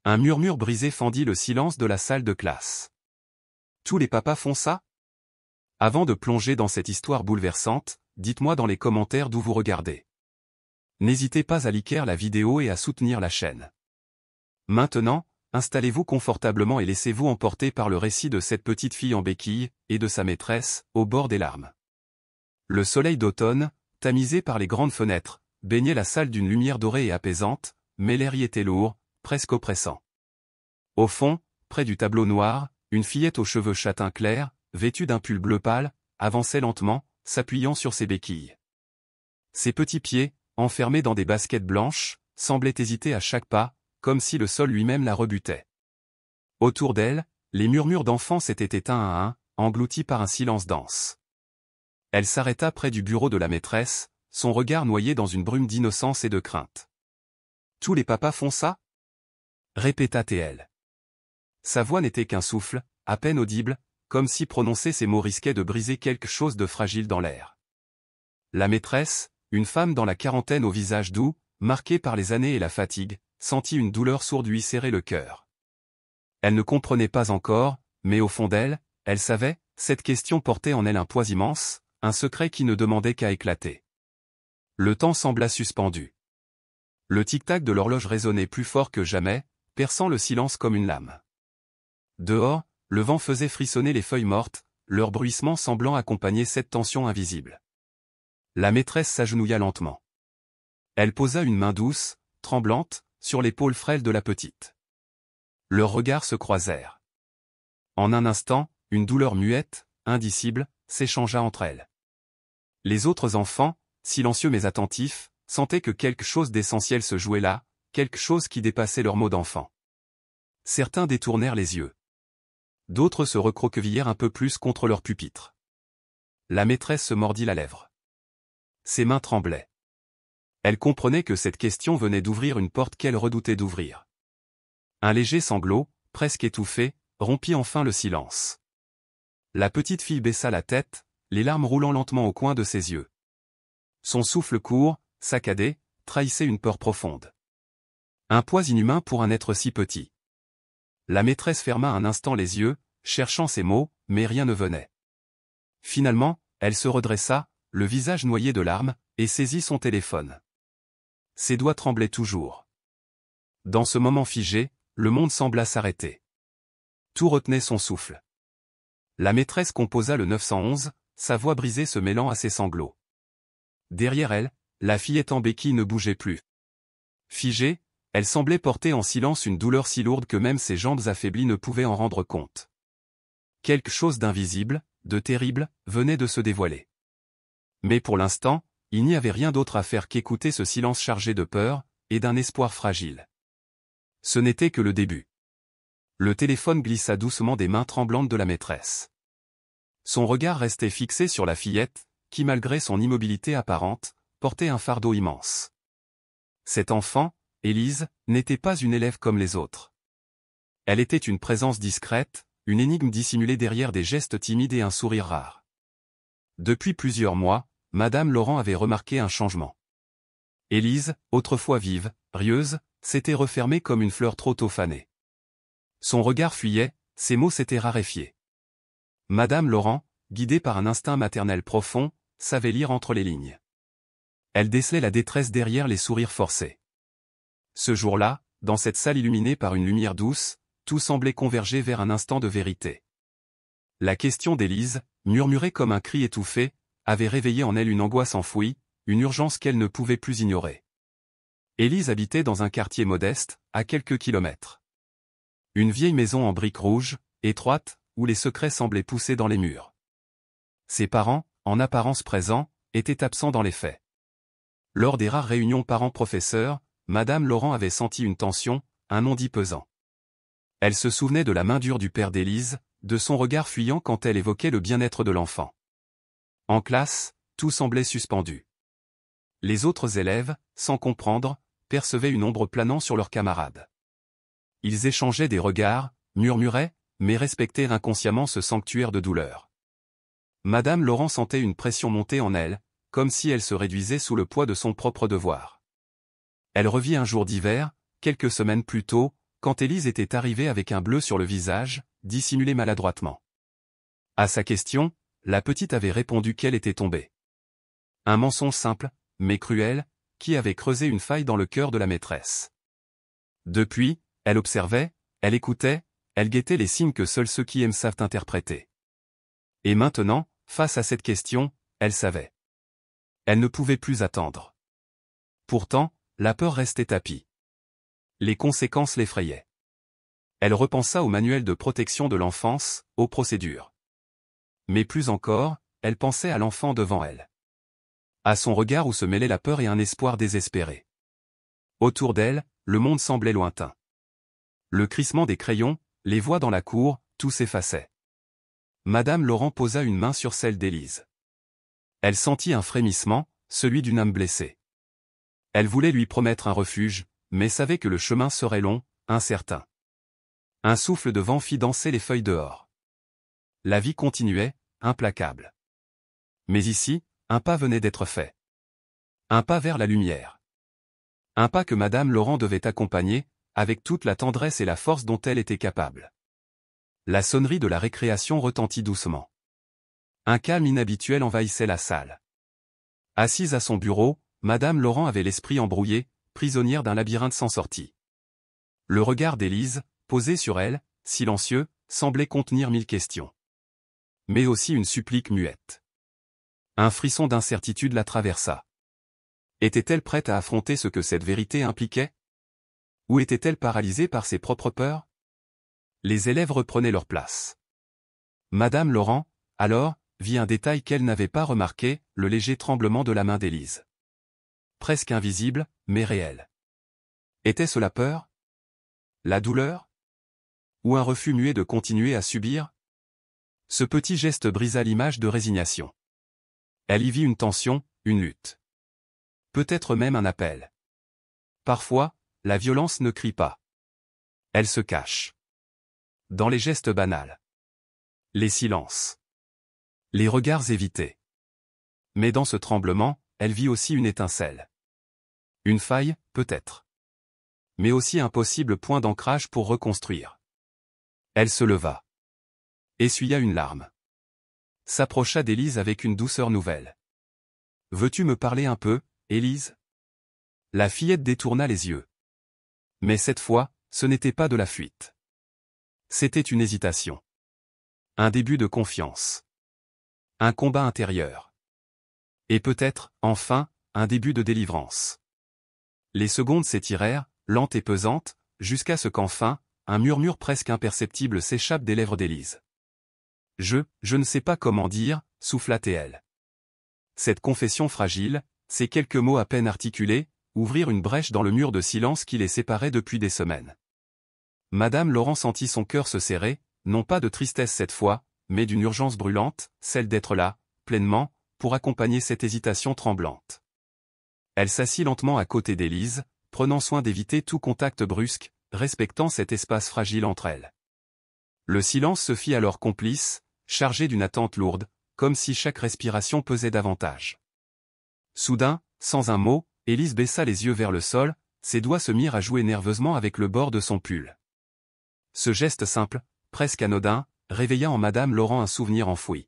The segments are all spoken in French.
Un murmure brisé fendit le silence de la salle de classe. Tous les papas font ça? Avant de plonger dans cette histoire bouleversante, dites-moi dans les commentaires d'où vous regardez. N'hésitez pas à liker la vidéo et à soutenir la chaîne. Maintenant, installez-vous confortablement et laissez-vous emporter par le récit de cette petite fille en béquille, et de sa maîtresse, au bord des larmes. Le soleil d'automne, tamisé par les grandes fenêtres, baignait la salle d'une lumière dorée et apaisante, mais l'air y était lourd, presque oppressant. Au fond, près du tableau noir, une fillette aux cheveux châtain clair, vêtue d'un pull bleu pâle, avançait lentement, s'appuyant sur ses béquilles. Ses petits pieds, enfermés dans des baskets blanches, semblaient hésiter à chaque pas, comme si le sol lui-même la rebutait. Autour d'elle, les murmures d'enfants s'étaient éteints à un, engloutis par un silence dense. Elle s'arrêta près du bureau de la maîtresse, son regard noyé dans une brume d'innocence et de crainte. « Tous les papas font ça ?» répéta-t-elle. Sa voix n'était qu'un souffle, à peine audible, comme si prononcer ces mots risquait de briser quelque chose de fragile dans l'air. La maîtresse, une femme dans la quarantaine au visage doux, marqué par les années et la fatigue, sentit une douleur sourde lui serrer le cœur. Elle ne comprenait pas encore, mais au fond d'elle, elle savait, cette question portait en elle un poids immense, un secret qui ne demandait qu'à éclater. Le temps sembla suspendu. Le tic-tac de l'horloge résonnait plus fort que jamais, perçant le silence comme une lame. Dehors, le vent faisait frissonner les feuilles mortes, leur bruissement semblant accompagner cette tension invisible. La maîtresse s'agenouilla lentement. Elle posa une main douce, tremblante, sur l'épaule frêle de la petite. Leurs regards se croisèrent. En un instant, une douleur muette, indicible, s'échangea entre elles. Les autres enfants, silencieux mais attentifs, sentaient que quelque chose d'essentiel se jouait là, quelque chose qui dépassait leurs mots d'enfant. Certains détournèrent les yeux. D'autres se recroquevillèrent un peu plus contre leur pupitre. La maîtresse se mordit la lèvre. Ses mains tremblaient. Elle comprenait que cette question venait d'ouvrir une porte qu'elle redoutait d'ouvrir. Un léger sanglot, presque étouffé, rompit enfin le silence. La petite fille baissa la tête, les larmes roulant lentement au coin de ses yeux. Son souffle court, saccadé, trahissait une peur profonde. Un poids inhumain pour un être si petit. La maîtresse ferma un instant les yeux, cherchant ses mots, mais rien ne venait. Finalement, elle se redressa, le visage noyé de larmes, et saisit son téléphone. Ses doigts tremblaient toujours. Dans ce moment figé, le monde sembla s'arrêter. Tout retenait son souffle. La maîtresse composa le 911, sa voix brisée se mêlant à ses sanglots. Derrière elle, la fillette en béquille ne bougeait plus. Figée, elle semblait porter en silence une douleur si lourde que même ses jambes affaiblies ne pouvaient en rendre compte. Quelque chose d'invisible, de terrible, venait de se dévoiler. Mais pour l'instant, il n'y avait rien d'autre à faire qu'écouter ce silence chargé de peur, et d'un espoir fragile. Ce n'était que le début. Le téléphone glissa doucement des mains tremblantes de la maîtresse. Son regard restait fixé sur la fillette, qui malgré son immobilité apparente, portait un fardeau immense. Cet enfant, Élise, n'était pas une élève comme les autres. Elle était une présence discrète, une énigme dissimulée derrière des gestes timides et un sourire rare. Depuis plusieurs mois, Madame Laurent avait remarqué un changement. Élise, autrefois vive, rieuse, s'était refermée comme une fleur trop tôt fanée. Son regard fuyait, ses mots s'étaient raréfiés. Madame Laurent, guidée par un instinct maternel profond, savait lire entre les lignes. Elle décelait la détresse derrière les sourires forcés. Ce jour-là, dans cette salle illuminée par une lumière douce, tout semblait converger vers un instant de vérité. La question d'Élise, murmurée comme un cri étouffé, avait réveillé en elle une angoisse enfouie, une urgence qu'elle ne pouvait plus ignorer. Élise habitait dans un quartier modeste, à quelques kilomètres. Une vieille maison en briques rouges, étroite, où les secrets semblaient pousser dans les murs. Ses parents, en apparence présents, étaient absents dans les faits. Lors des rares réunions parents-professeurs, Madame Laurent avait senti une tension, un non-dit pesant. Elle se souvenait de la main dure du père d'Élise, de son regard fuyant quand elle évoquait le bien-être de l'enfant. En classe, tout semblait suspendu. Les autres élèves, sans comprendre, percevaient une ombre planant sur leurs camarades. Ils échangeaient des regards, murmuraient, mais respectaient inconsciemment ce sanctuaire de douleur. Madame Laurent sentait une pression monter en elle, comme si elle se réduisait sous le poids de son propre devoir. Elle revit un jour d'hiver, quelques semaines plus tôt, quand Élise était arrivée avec un bleu sur le visage, dissimulé maladroitement. À sa question, la petite avait répondu qu'elle était tombée. Un mensonge simple, mais cruel, qui avait creusé une faille dans le cœur de la maîtresse. Depuis, elle observait, elle écoutait, elle guettait les signes que seuls ceux qui aiment savent interpréter. Et maintenant, face à cette question, elle savait. Elle ne pouvait plus attendre. Pourtant, la peur restait tapie. Les conséquences l'effrayaient. Elle repensa au manuel de protection de l'enfance, aux procédures. Mais plus encore, elle pensait à l'enfant devant elle. À son regard où se mêlaient la peur et un espoir désespéré. Autour d'elle, le monde semblait lointain. Le crissement des crayons, les voix dans la cour, tout s'effaçait. Madame Laurent posa une main sur celle d'Élise. Elle sentit un frémissement, celui d'une âme blessée. Elle voulait lui promettre un refuge, mais savait que le chemin serait long, incertain. Un souffle de vent fit danser les feuilles dehors. La vie continuait, implacable. Mais ici, un pas venait d'être fait. Un pas vers la lumière. Un pas que Madame Laurent devait accompagner, avec toute la tendresse et la force dont elle était capable. La sonnerie de la récréation retentit doucement. Un calme inhabituel envahissait la salle. Assise à son bureau, Madame Laurent avait l'esprit embrouillé, prisonnière d'un labyrinthe sans sortie. Le regard d'Élise, posé sur elle, silencieux, semblait contenir 1000 questions. Mais aussi une supplique muette. Un frisson d'incertitude la traversa. Était-elle prête à affronter ce que cette vérité impliquait? Ou était-elle paralysée par ses propres peurs? Les élèves reprenaient leur place. Madame Laurent, alors, vit un détail qu'elle n'avait pas remarqué, le léger tremblement de la main d'Élise. Presque invisible, mais réel. Était-ce la peur? La douleur? Ou un refus muet de continuer à subir? Ce petit geste brisa l'image de résignation. Elle y vit une tension, une lutte. Peut-être même un appel. Parfois, la violence ne crie pas. Elle se cache. Dans les gestes banals. Les silences. Les regards évités. Mais dans ce tremblement, elle vit aussi une étincelle. Une faille, peut-être. Mais aussi un possible point d'ancrage pour reconstruire. Elle se leva. Essuya une larme. S'approcha d'Élise avec une douceur nouvelle. « Veux-tu me parler un peu, Élise ?» La fillette détourna les yeux. Mais cette fois, ce n'était pas de la fuite. C'était une hésitation. Un début de confiance. Un combat intérieur. Et peut-être, enfin, un début de délivrance. Les secondes s'étirèrent, lentes et pesantes, jusqu'à ce qu'enfin, un murmure presque imperceptible s'échappe des lèvres d'Élise. Je ne sais pas comment dire, souffla-t-elle. Cette confession fragile, ces quelques mots à peine articulés, ouvrirent une brèche dans le mur de silence qui les séparait depuis des semaines. Madame Laurent sentit son cœur se serrer, non pas de tristesse cette fois, mais d'une urgence brûlante, celle d'être là, pleinement, pour accompagner cette hésitation tremblante. Elle s'assit lentement à côté d'Élise, prenant soin d'éviter tout contact brusque, respectant cet espace fragile entre elles. Le silence se fit alors complice, chargé d'une attente lourde, comme si chaque respiration pesait davantage. Soudain, sans un mot, Élise baissa les yeux vers le sol, ses doigts se mirent à jouer nerveusement avec le bord de son pull. Ce geste simple, presque anodin, réveilla en Madame Laurent un souvenir enfoui.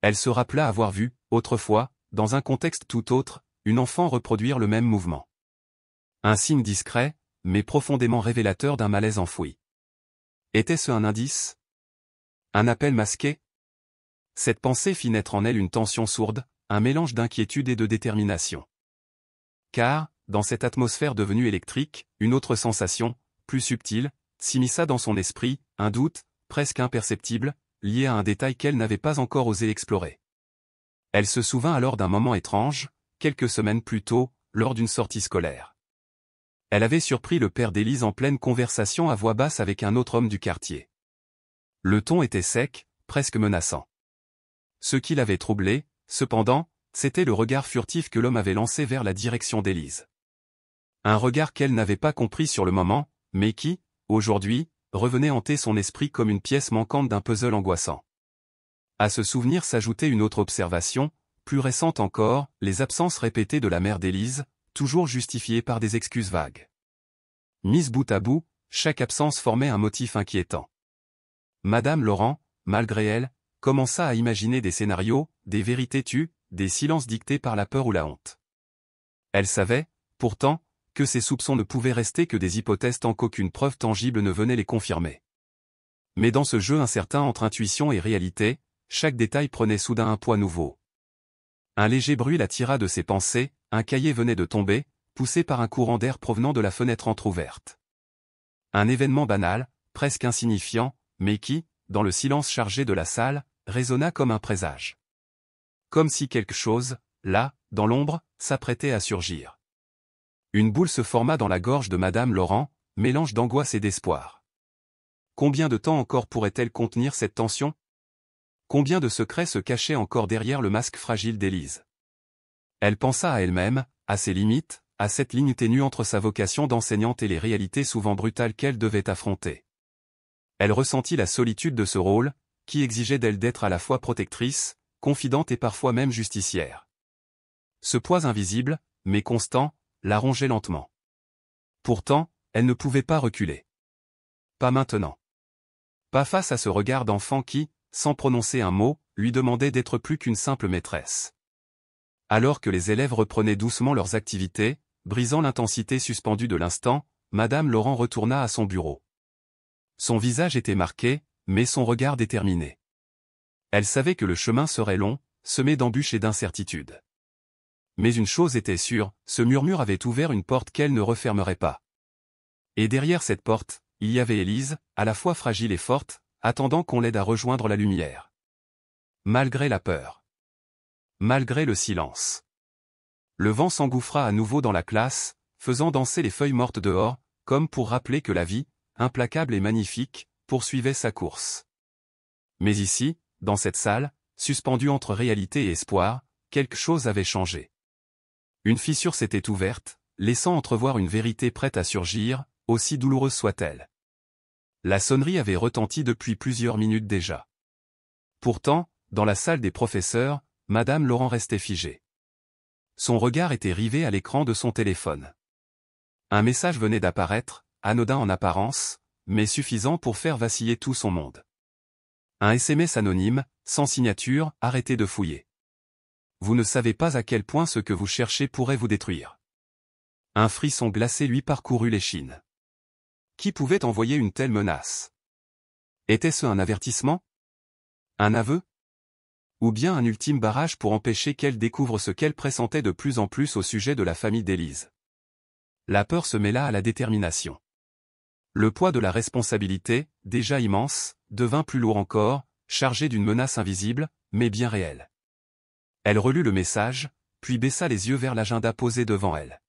Elle se rappela avoir vu, autrefois, dans un contexte tout autre, une enfant reproduire le même mouvement. Un signe discret, mais profondément révélateur d'un malaise enfoui. Était-ce un indice? Un appel masqué? Cette pensée fit naître en elle une tension sourde, un mélange d'inquiétude et de détermination. Car, dans cette atmosphère devenue électrique, une autre sensation, plus subtile, s'immisça dans son esprit, un doute, presque imperceptible, lié à un détail qu'elle n'avait pas encore osé explorer. Elle se souvint alors d'un moment étrange, quelques semaines plus tôt, lors d'une sortie scolaire. Elle avait surpris le père d'Élise en pleine conversation à voix basse avec un autre homme du quartier. Le ton était sec, presque menaçant. Ce qui l'avait troublé, cependant, c'était le regard furtif que l'homme avait lancé vers la direction d'Élise. Un regard qu'elle n'avait pas compris sur le moment, mais qui, aujourd'hui, revenait hanter son esprit comme une pièce manquante d'un puzzle angoissant. À ce souvenir s'ajoutait une autre observation, plus récente encore, les absences répétées de la mère d'Élise, toujours justifiées par des excuses vagues. Mises bout à bout, chaque absence formait un motif inquiétant. Madame Laurent, malgré elle, commença à imaginer des scénarios, des vérités tues, des silences dictés par la peur ou la honte. Elle savait, pourtant, que ses soupçons ne pouvaient rester que des hypothèses tant qu'aucune preuve tangible ne venait les confirmer. Mais dans ce jeu incertain entre intuition et réalité, chaque détail prenait soudain un poids nouveau. Un léger bruit la tira de ses pensées, un cahier venait de tomber, poussé par un courant d'air provenant de la fenêtre entr'ouverte. Un événement banal, presque insignifiant, mais qui, dans le silence chargé de la salle, résonna comme un présage. Comme si quelque chose, là, dans l'ombre, s'apprêtait à surgir. Une boule se forma dans la gorge de Madame Laurent, mélange d'angoisse et d'espoir. Combien de temps encore pourrait-elle contenir cette tension? Combien de secrets se cachaient encore derrière le masque fragile d'Élise? Elle pensa à elle-même, à ses limites, à cette ligne ténue entre sa vocation d'enseignante et les réalités souvent brutales qu'elle devait affronter. Elle ressentit la solitude de ce rôle, qui exigeait d'elle d'être à la fois protectrice, confidente et parfois même justicière. Ce poids invisible, mais constant, la rongeait lentement. Pourtant, elle ne pouvait pas reculer. Pas maintenant. Pas face à ce regard d'enfant qui, sans prononcer un mot, lui demandait d'être plus qu'une simple maîtresse. Alors que les élèves reprenaient doucement leurs activités, brisant l'intensité suspendue de l'instant, Madame Laurent retourna à son bureau. Son visage était marqué, mais son regard déterminé. Elle savait que le chemin serait long, semé d'embûches et d'incertitudes. Mais une chose était sûre, ce murmure avait ouvert une porte qu'elle ne refermerait pas. Et derrière cette porte, il y avait Élise, à la fois fragile et forte, attendant qu'on l'aide à rejoindre la lumière. Malgré la peur. Malgré le silence. Le vent s'engouffra à nouveau dans la classe, faisant danser les feuilles mortes dehors, comme pour rappeler que la vie, implacable et magnifique, poursuivait sa course. Mais ici, dans cette salle, suspendue entre réalité et espoir, quelque chose avait changé. Une fissure s'était ouverte, laissant entrevoir une vérité prête à surgir, aussi douloureuse soit-elle. La sonnerie avait retenti depuis plusieurs minutes déjà. Pourtant, dans la salle des professeurs, Madame Laurent restait figée. Son regard était rivé à l'écran de son téléphone. Un message venait d'apparaître, anodin en apparence, mais suffisant pour faire vaciller tout son monde. Un SMS anonyme, sans signature, arrêtez de fouiller. Vous ne savez pas à quel point ce que vous cherchez pourrait vous détruire. Un frisson glacé lui parcourut l'échine. Qui pouvait envoyer une telle menace? Était-ce un avertissement? Un aveu? Ou bien un ultime barrage pour empêcher qu'elle découvre ce qu'elle pressentait de plus en plus au sujet de la famille d'Élise? La peur se mêla à la détermination. Le poids de la responsabilité, déjà immense, devint plus lourd encore, chargé d'une menace invisible, mais bien réelle. Elle relut le message, puis baissa les yeux vers l'agenda posé devant elle.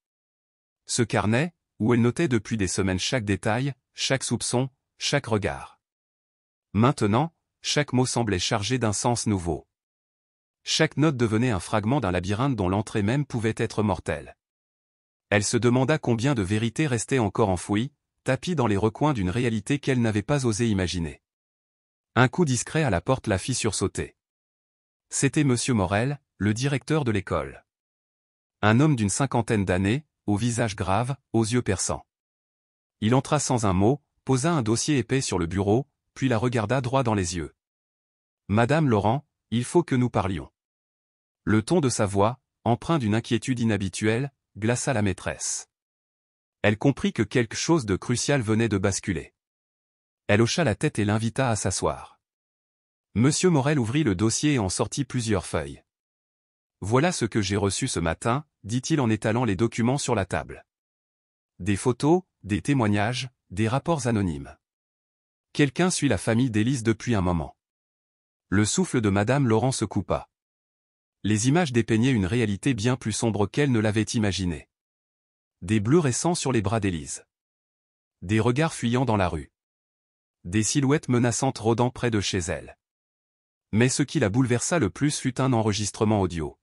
Ce carnet, où elle notait depuis des semaines chaque détail, chaque soupçon, chaque regard. Maintenant, chaque mot semblait chargé d'un sens nouveau. Chaque note devenait un fragment d'un labyrinthe dont l'entrée même pouvait être mortelle. Elle se demanda combien de vérités restaient encore enfouies, tapies dans les recoins d'une réalité qu'elle n'avait pas osé imaginer. Un coup discret à la porte la fit sursauter. C'était Monsieur Morel, le directeur de l'école. Un homme d'une cinquantaine d'années, au visage grave, aux yeux perçants. Il entra sans un mot, posa un dossier épais sur le bureau, puis la regarda droit dans les yeux. « Madame Laurent, il faut que nous parlions. » Le ton de sa voix, empreint d'une inquiétude inhabituelle, glaça la maîtresse. Elle comprit que quelque chose de crucial venait de basculer. Elle hocha la tête et l'invita à s'asseoir. Monsieur Morel ouvrit le dossier et en sortit plusieurs feuilles. « Voilà ce que j'ai reçu ce matin, » dit-il en étalant les documents sur la table. Des photos, des témoignages, des rapports anonymes. Quelqu'un suit la famille d'Élise depuis un moment. Le souffle de Madame Laurent se coupa. Les images dépeignaient une réalité bien plus sombre qu'elle ne l'avait imaginée. Des bleus récents sur les bras d'Élise. Des regards fuyants dans la rue. Des silhouettes menaçantes rôdant près de chez elle. Mais ce qui la bouleversa le plus fut un enregistrement audio.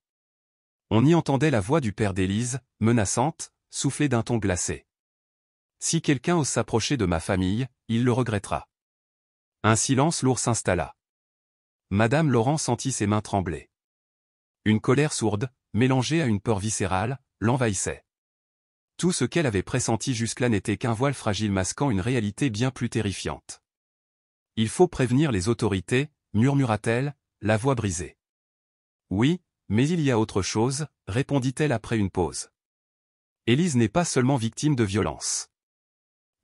On y entendait la voix du père d'Élise, menaçante, soufflée d'un ton glacé. « Si quelqu'un ose s'approcher de ma famille, il le regrettera. » Un silence lourd s'installa. Madame Laurent sentit ses mains trembler. Une colère sourde, mélangée à une peur viscérale, l'envahissait. Tout ce qu'elle avait pressenti jusque-là n'était qu'un voile fragile masquant une réalité bien plus terrifiante. « Il faut prévenir les autorités », murmura-t-elle, la voix brisée. « Oui, mais il y a autre chose », répondit-elle après une pause. « Élise n'est pas seulement victime de violence.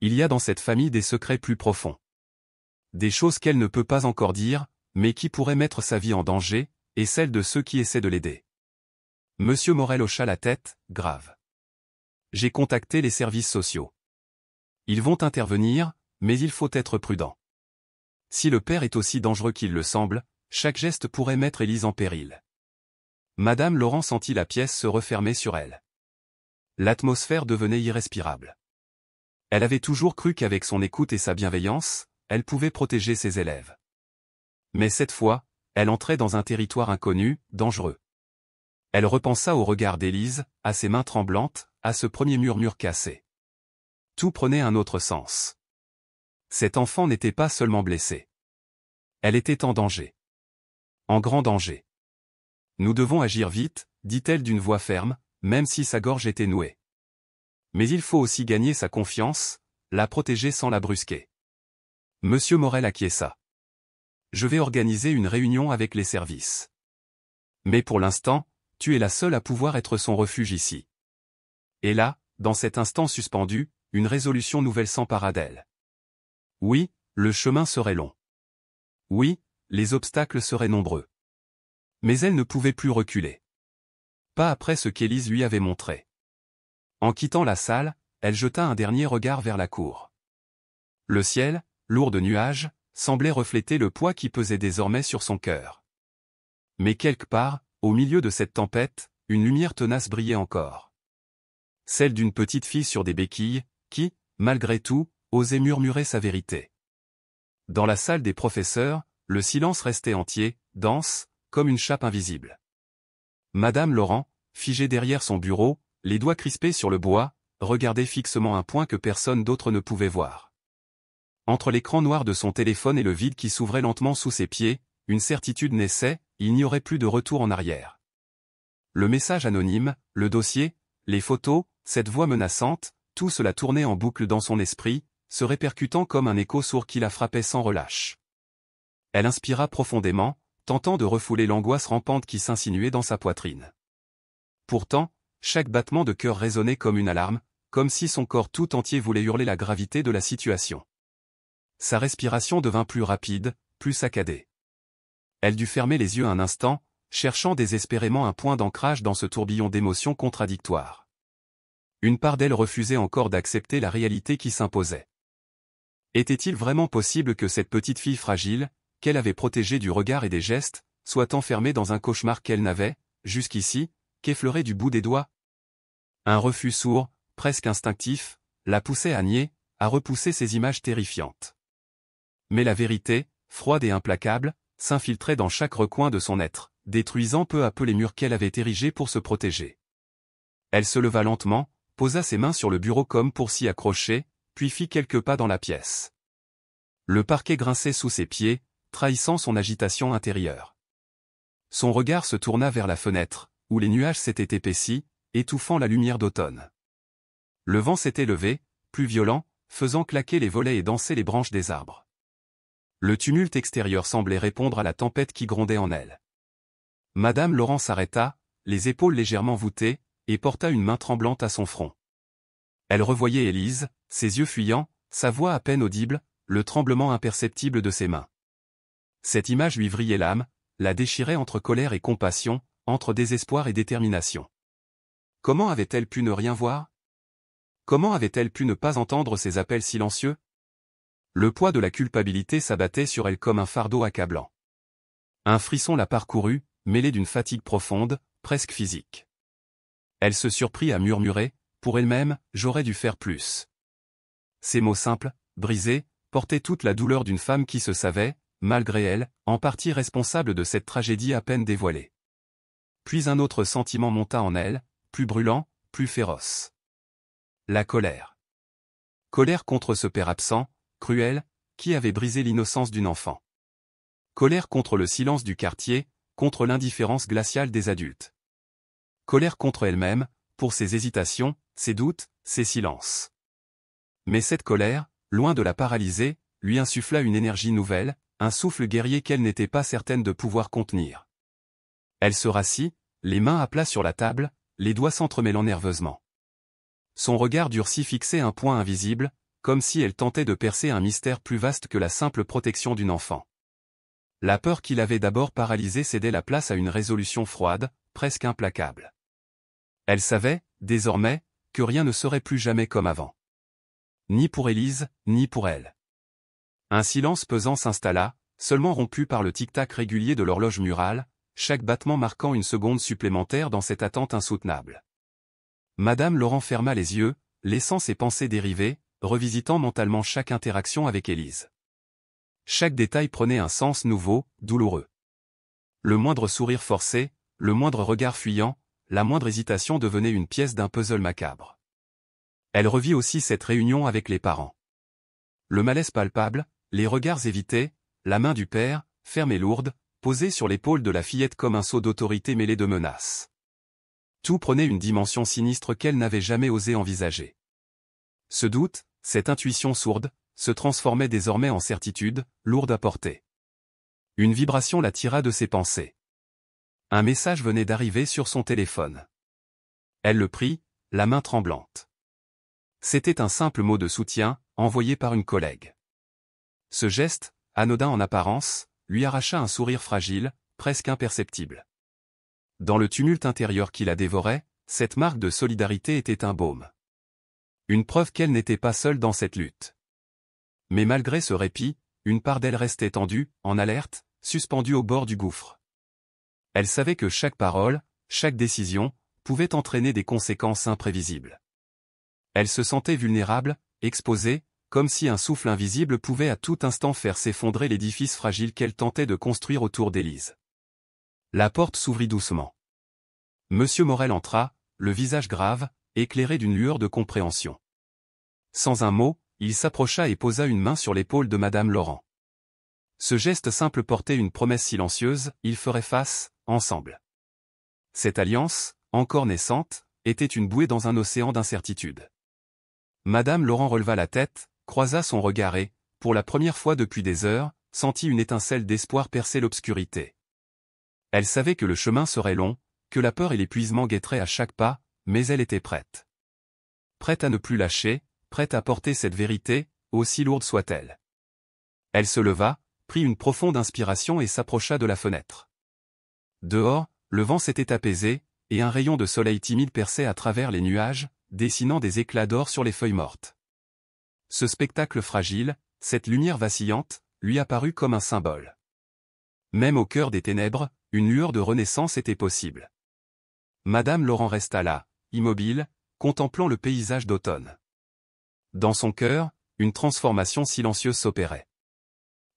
Il y a dans cette famille des secrets plus profonds. Des choses qu'elle ne peut pas encore dire, mais qui pourraient mettre sa vie en danger, et celle de ceux qui essaient de l'aider. » Monsieur Morel hocha la tête, grave. « J'ai contacté les services sociaux. Ils vont intervenir, mais il faut être prudent. Si le père est aussi dangereux qu'il le semble, chaque geste pourrait mettre Élise en péril. » Madame Laurent sentit la pièce se refermer sur elle. L'atmosphère devenait irrespirable. Elle avait toujours cru qu'avec son écoute et sa bienveillance, elle pouvait protéger ses élèves. Mais cette fois, elle entrait dans un territoire inconnu, dangereux. Elle repensa au regard d'Élise, à ses mains tremblantes, à ce premier murmure cassé. Tout prenait un autre sens. Cet enfant n'était pas seulement blessé. Elle était en danger. En grand danger. « Nous devons agir vite », dit-elle d'une voix ferme, même si sa gorge était nouée. Mais il faut aussi gagner sa confiance, la protéger sans la brusquer. Monsieur Morel acquiesça. « Je vais organiser une réunion avec les services. Mais pour l'instant, tu es la seule à pouvoir être son refuge ici. » Et là, dans cet instant suspendu, une résolution nouvelle s'empara d'elle. Oui, le chemin serait long. Oui, les obstacles seraient nombreux. Mais elle ne pouvait plus reculer. Pas après ce qu'Élise lui avait montré. En quittant la salle, elle jeta un dernier regard vers la cour. Le ciel, lourd de nuages, semblait refléter le poids qui pesait désormais sur son cœur. Mais quelque part, au milieu de cette tempête, une lumière tenace brillait encore. Celle d'une petite fille sur des béquilles, qui, malgré tout, osait murmurer sa vérité. Dans la salle des professeurs, le silence restait entier, dense, comme une chape invisible. Madame Laurent, figée derrière son bureau, les doigts crispés sur le bois, regardait fixement un point que personne d'autre ne pouvait voir. Entre l'écran noir de son téléphone et le vide qui s'ouvrait lentement sous ses pieds, une certitude naissait, il n'y aurait plus de retour en arrière. Le message anonyme, le dossier, les photos, cette voix menaçante, tout cela tournait en boucle dans son esprit, se répercutant comme un écho sourd qui la frappait sans relâche. Elle inspira profondément, tentant de refouler l'angoisse rampante qui s'insinuait dans sa poitrine. Pourtant, chaque battement de cœur résonnait comme une alarme, comme si son corps tout entier voulait hurler la gravité de la situation. Sa respiration devint plus rapide, plus saccadée. Elle dut fermer les yeux un instant, cherchant désespérément un point d'ancrage dans ce tourbillon d'émotions contradictoires. Une part d'elle refusait encore d'accepter la réalité qui s'imposait. Était-il vraiment possible que cette petite fille fragile, qu'elle avait protégée du regard et des gestes, soit enfermée dans un cauchemar qu'elle n'avait, jusqu'ici, qu'effleuré du bout des doigts? Un refus sourd, presque instinctif, la poussait à nier, à repousser ces images terrifiantes. Mais la vérité, froide et implacable, s'infiltrait dans chaque recoin de son être, détruisant peu à peu les murs qu'elle avait érigés pour se protéger. Elle se leva lentement, posa ses mains sur le bureau comme pour s'y accrocher, puis fit quelques pas dans la pièce. Le parquet grinçait sous ses pieds, trahissant son agitation intérieure. Son regard se tourna vers la fenêtre, où les nuages s'étaient épaissis, étouffant la lumière d'automne. Le vent s'était levé, plus violent, faisant claquer les volets et danser les branches des arbres. Le tumulte extérieur semblait répondre à la tempête qui grondait en elle. Madame Laurent s'arrêta, les épaules légèrement voûtées, et porta une main tremblante à son front. Elle revoyait Élise, ses yeux fuyants, sa voix à peine audible, le tremblement imperceptible de ses mains. Cette image lui vrillait l'âme, la déchirait entre colère et compassion, entre désespoir et détermination. Comment avait-elle pu ne rien voir? Comment avait-elle pu ne pas entendre ces appels silencieux? Le poids de la culpabilité s'abattait sur elle comme un fardeau accablant. Un frisson la parcourut, mêlé d'une fatigue profonde, presque physique. Elle se surprit à murmurer, pour elle-même, « J'aurais dû faire plus ». Ces mots simples, brisés, portaient toute la douleur d'une femme qui se savait, malgré elle, en partie responsable de cette tragédie à peine dévoilée. Puis un autre sentiment monta en elle, plus brûlant, plus féroce. La colère. Colère contre ce père absent, cruel, qui avait brisé l'innocence d'une enfant. Colère contre le silence du quartier, contre l'indifférence glaciale des adultes. Colère contre elle-même, pour ses hésitations, ses doutes, ses silences. Mais cette colère, loin de la paralyser, lui insuffla une énergie nouvelle, un souffle guerrier qu'elle n'était pas certaine de pouvoir contenir. Elle se rassit, les mains à plat sur la table, les doigts s'entremêlant nerveusement. Son regard durci fixait un point invisible, comme si elle tentait de percer un mystère plus vaste que la simple protection d'une enfant. La peur qui l'avait d'abord paralysée cédait la place à une résolution froide, presque implacable. Elle savait, désormais, que rien ne serait plus jamais comme avant. Ni pour Élise, ni pour elle. Un silence pesant s'installa, seulement rompu par le tic-tac régulier de l'horloge murale, chaque battement marquant une seconde supplémentaire dans cette attente insoutenable. Madame Laurent ferma les yeux, laissant ses pensées dériver, revisitant mentalement chaque interaction avec Élise. Chaque détail prenait un sens nouveau, douloureux. Le moindre sourire forcé, le moindre regard fuyant, la moindre hésitation devenait une pièce d'un puzzle macabre. Elle revit aussi cette réunion avec les parents. Le malaise palpable, les regards évités, la main du père, ferme et lourde, posée sur l'épaule de la fillette comme un sceau d'autorité mêlé de menaces. Tout prenait une dimension sinistre qu'elle n'avait jamais osé envisager. Ce doute, cette intuition sourde, se transformait désormais en certitude, lourde à porter. Une vibration la tira de ses pensées. Un message venait d'arriver sur son téléphone. Elle le prit, la main tremblante. C'était un simple mot de soutien, envoyé par une collègue. Ce geste, anodin en apparence, lui arracha un sourire fragile, presque imperceptible. Dans le tumulte intérieur qui la dévorait, cette marque de solidarité était un baume. Une preuve qu'elle n'était pas seule dans cette lutte. Mais malgré ce répit, une part d'elle restait tendue, en alerte, suspendue au bord du gouffre. Elle savait que chaque parole, chaque décision, pouvait entraîner des conséquences imprévisibles. Elle se sentait vulnérable, exposée, comme si un souffle invisible pouvait à tout instant faire s'effondrer l'édifice fragile qu'elle tentait de construire autour d'Élise. La porte s'ouvrit doucement. Monsieur Morel entra, le visage grave, éclairé d'une lueur de compréhension. Sans un mot, il s'approcha et posa une main sur l'épaule de Madame Laurent. Ce geste simple portait une promesse silencieuse, ils feraient face, ensemble. Cette alliance, encore naissante, était une bouée dans un océan d'incertitude. Madame Laurent releva la tête, croisa son regard et, pour la première fois depuis des heures, sentit une étincelle d'espoir percer l'obscurité. Elle savait que le chemin serait long, que la peur et l'épuisement guetteraient à chaque pas, mais elle était prête. Prête à ne plus lâcher, prête à porter cette vérité, aussi lourde soit-elle. Elle se leva, prit une profonde inspiration et s'approcha de la fenêtre. Dehors, le vent s'était apaisé, et un rayon de soleil timide perçait à travers les nuages, dessinant des éclats d'or sur les feuilles mortes. Ce spectacle fragile, cette lumière vacillante, lui apparut comme un symbole. Même au cœur des ténèbres, une lueur de renaissance était possible. Madame Laurent resta là, immobile, contemplant le paysage d'automne. Dans son cœur, une transformation silencieuse s'opérait.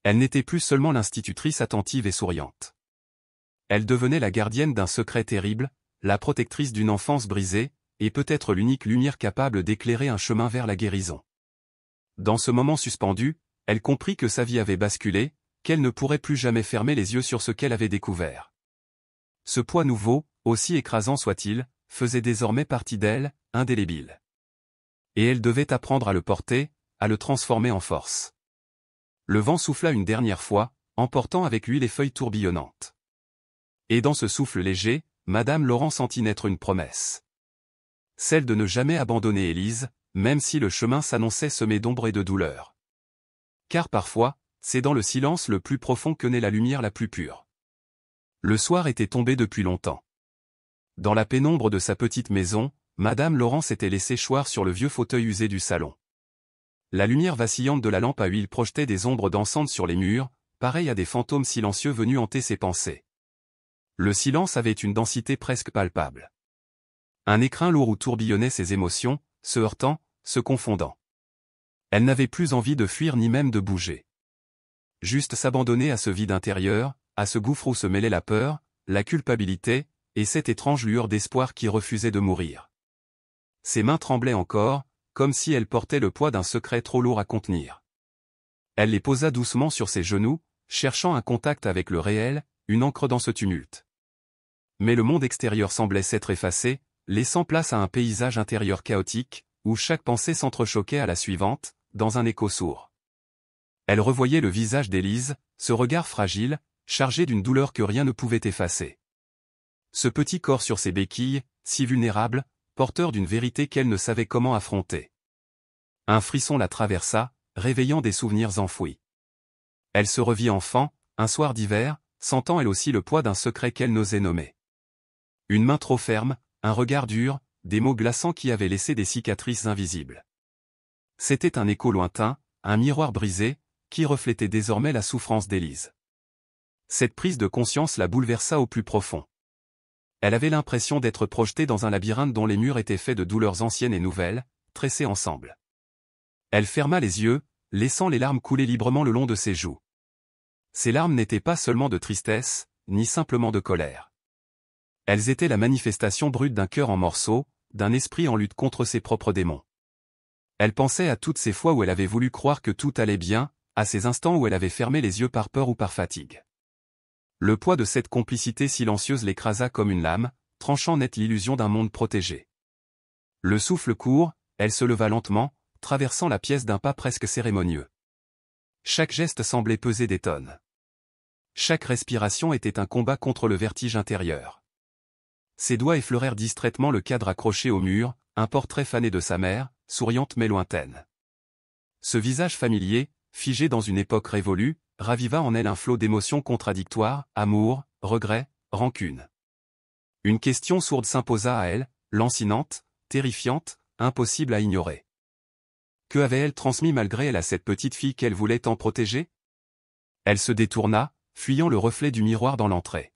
Elle n'était plus seulement l'institutrice attentive et souriante. Elle devenait la gardienne d'un secret terrible, la protectrice d'une enfance brisée, et peut-être l'unique lumière capable d'éclairer un chemin vers la guérison. Dans ce moment suspendu, elle comprit que sa vie avait basculé, qu'elle ne pourrait plus jamais fermer les yeux sur ce qu'elle avait découvert. Ce poids nouveau, aussi écrasant soit-il, faisait désormais partie d'elle, indélébile. Et elle devait apprendre à le porter, à le transformer en force. Le vent souffla une dernière fois, emportant avec lui les feuilles tourbillonnantes. Et dans ce souffle léger, Madame Laurent sentit naître une promesse. Celle de ne jamais abandonner Élise, même si le chemin s'annonçait semé d'ombre et de douleur. Car parfois, c'est dans le silence le plus profond que naît la lumière la plus pure. Le soir était tombé depuis longtemps. Dans la pénombre de sa petite maison, Madame Laurent s'était laissée choir sur le vieux fauteuil usé du salon. La lumière vacillante de la lampe à huile projetait des ombres dansantes sur les murs, pareilles à des fantômes silencieux venus hanter ses pensées. Le silence avait une densité presque palpable. Un écrin lourd où tourbillonnaient ses émotions, se heurtant, se confondant. Elle n'avait plus envie de fuir ni même de bouger. Juste s'abandonner à ce vide intérieur, à ce gouffre où se mêlaient la peur, la culpabilité, et cette étrange lueur d'espoir qui refusait de mourir. Ses mains tremblaient encore, comme si elle portait le poids d'un secret trop lourd à contenir. Elle les posa doucement sur ses genoux, cherchant un contact avec le réel, une ancre dans ce tumulte. Mais le monde extérieur semblait s'être effacé, laissant place à un paysage intérieur chaotique, où chaque pensée s'entrechoquait à la suivante, dans un écho sourd. Elle revoyait le visage d'Élise, ce regard fragile, chargé d'une douleur que rien ne pouvait effacer. Ce petit corps sur ses béquilles, si vulnérable, porteur d'une vérité qu'elle ne savait comment affronter. Un frisson la traversa, réveillant des souvenirs enfouis. Elle se revit enfant, un soir d'hiver, sentant elle aussi le poids d'un secret qu'elle n'osait nommer. Une main trop ferme, un regard dur, des mots glaçants qui avaient laissé des cicatrices invisibles. C'était un écho lointain, un miroir brisé, qui reflétait désormais la souffrance d'Élise. Cette prise de conscience la bouleversa au plus profond. Elle avait l'impression d'être projetée dans un labyrinthe dont les murs étaient faits de douleurs anciennes et nouvelles, tressées ensemble. Elle ferma les yeux, laissant les larmes couler librement le long de ses joues. Ces larmes n'étaient pas seulement de tristesse, ni simplement de colère. Elles étaient la manifestation brute d'un cœur en morceaux, d'un esprit en lutte contre ses propres démons. Elle pensait à toutes ces fois où elle avait voulu croire que tout allait bien, à ces instants où elle avait fermé les yeux par peur ou par fatigue. Le poids de cette complicité silencieuse l'écrasa comme une lame, tranchant net l'illusion d'un monde protégé. Le souffle court, elle se leva lentement, traversant la pièce d'un pas presque cérémonieux. Chaque geste semblait peser des tonnes. Chaque respiration était un combat contre le vertige intérieur. Ses doigts effleurèrent distraitement le cadre accroché au mur, un portrait fané de sa mère, souriante mais lointaine. Ce visage familier, figé dans une époque révolue, raviva en elle un flot d'émotions contradictoires, amour, regret, rancune. Une question sourde s'imposa à elle, lancinante, terrifiante, impossible à ignorer. Que avait-elle transmis malgré elle à cette petite fille qu'elle voulait tant protéger? Elle se détourna, fuyant le reflet du miroir dans l'entrée.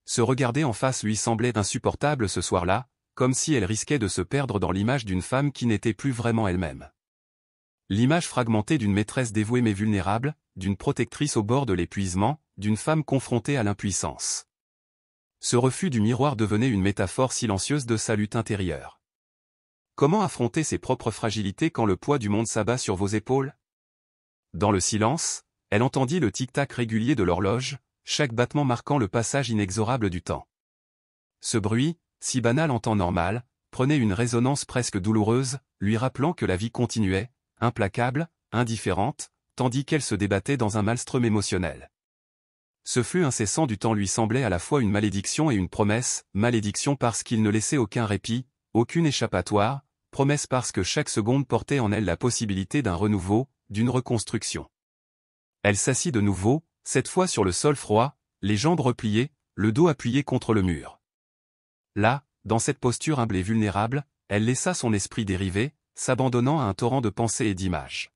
Se regarder en face lui semblait insupportable ce soir-là, comme si elle risquait de se perdre dans l'image d'une femme qui n'était plus vraiment elle-même. L'image fragmentée d'une maîtresse dévouée mais vulnérable, d'une protectrice au bord de l'épuisement, d'une femme confrontée à l'impuissance. Ce refus du miroir devenait une métaphore silencieuse de sa lutte intérieure. Comment affronter ses propres fragilités quand le poids du monde s'abat sur vos épaules? Dans le silence, elle entendit le tic-tac régulier de l'horloge, chaque battement marquant le passage inexorable du temps. Ce bruit, si banal en temps normal, prenait une résonance presque douloureuse, lui rappelant que la vie continuait, implacable, indifférente, tandis qu'elle se débattait dans un maelstrom émotionnel. Ce flux incessant du temps lui semblait à la fois une malédiction et une promesse, malédiction parce qu'il ne laissait aucun répit, aucune échappatoire, promesse parce que chaque seconde portait en elle la possibilité d'un renouveau, d'une reconstruction. Elle s'assit de nouveau, cette fois sur le sol froid, les jambes repliées, le dos appuyé contre le mur. Là, dans cette posture humble et vulnérable, elle laissa son esprit dériver, s'abandonnant à un torrent de pensées et d'images.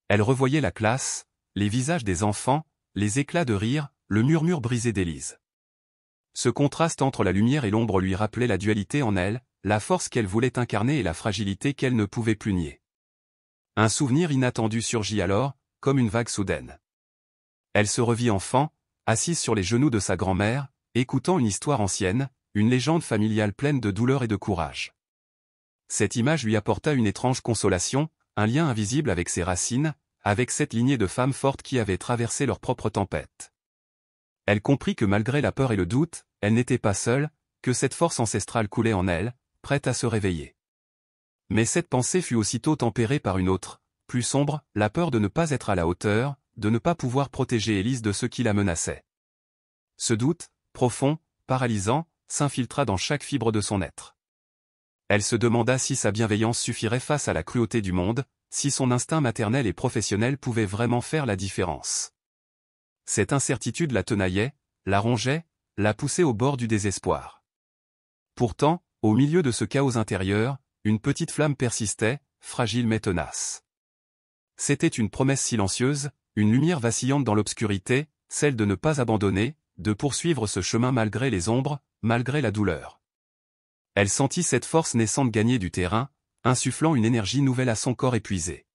Elle revoyait la classe, les visages des enfants, les éclats de rire, le murmure brisé d'Élise. Ce contraste entre la lumière et l'ombre lui rappelait la dualité en elle, la force qu'elle voulait incarner et la fragilité qu'elle ne pouvait plus nier. Un souvenir inattendu surgit alors, comme une vague soudaine. Elle se revit enfant, assise sur les genoux de sa grand-mère, écoutant une histoire ancienne, une légende familiale pleine de douleur et de courage. Cette image lui apporta une étrange consolation, un lien invisible avec ses racines, avec cette lignée de femmes fortes qui avaient traversé leur propre tempête. Elle comprit que malgré la peur et le doute, elle n'était pas seule, que cette force ancestrale coulait en elle, prête à se réveiller. Mais cette pensée fut aussitôt tempérée par une autre, plus sombre, la peur de ne pas être à la hauteur, de ne pas pouvoir protéger Élise de ceux qui la menaçaient. Ce doute, profond, paralysant, s'infiltra dans chaque fibre de son être. Elle se demanda si sa bienveillance suffirait face à la cruauté du monde, si son instinct maternel et professionnel pouvait vraiment faire la différence. Cette incertitude la tenaillait, la rongeait, la poussait au bord du désespoir. Pourtant, au milieu de ce chaos intérieur, une petite flamme persistait, fragile mais tenace. C'était une promesse silencieuse, une lumière vacillante dans l'obscurité, celle de ne pas abandonner, de poursuivre ce chemin malgré les ombres, malgré la douleur. Elle sentit cette force naissante gagner du terrain, insufflant une énergie nouvelle à son corps épuisé.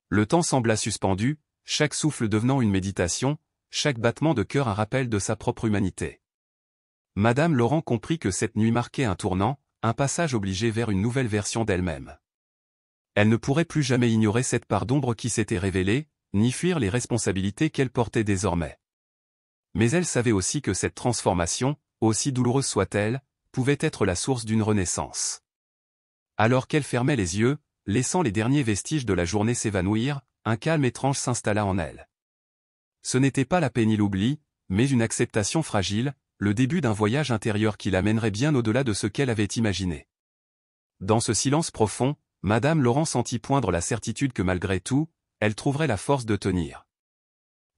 Le temps sembla suspendu, chaque souffle devenant une méditation, chaque battement de cœur un rappel de sa propre humanité. Madame Laurent comprit que cette nuit marquait un tournant, un passage obligé vers une nouvelle version d'elle-même. Elle ne pourrait plus jamais ignorer cette part d'ombre qui s'était révélée, ni fuir les responsabilités qu'elle portait désormais. Mais elle savait aussi que cette transformation, aussi douloureuse soit-elle, pouvait être la source d'une renaissance. Alors qu'elle fermait les yeux, laissant les derniers vestiges de la journée s'évanouir, un calme étrange s'installa en elle. Ce n'était pas la peine ni l'oubli, mais une acceptation fragile, le début d'un voyage intérieur qui l'amènerait bien au-delà de ce qu'elle avait imaginé. Dans ce silence profond, Madame Laurent sentit poindre la certitude que malgré tout, elle trouverait la force de tenir.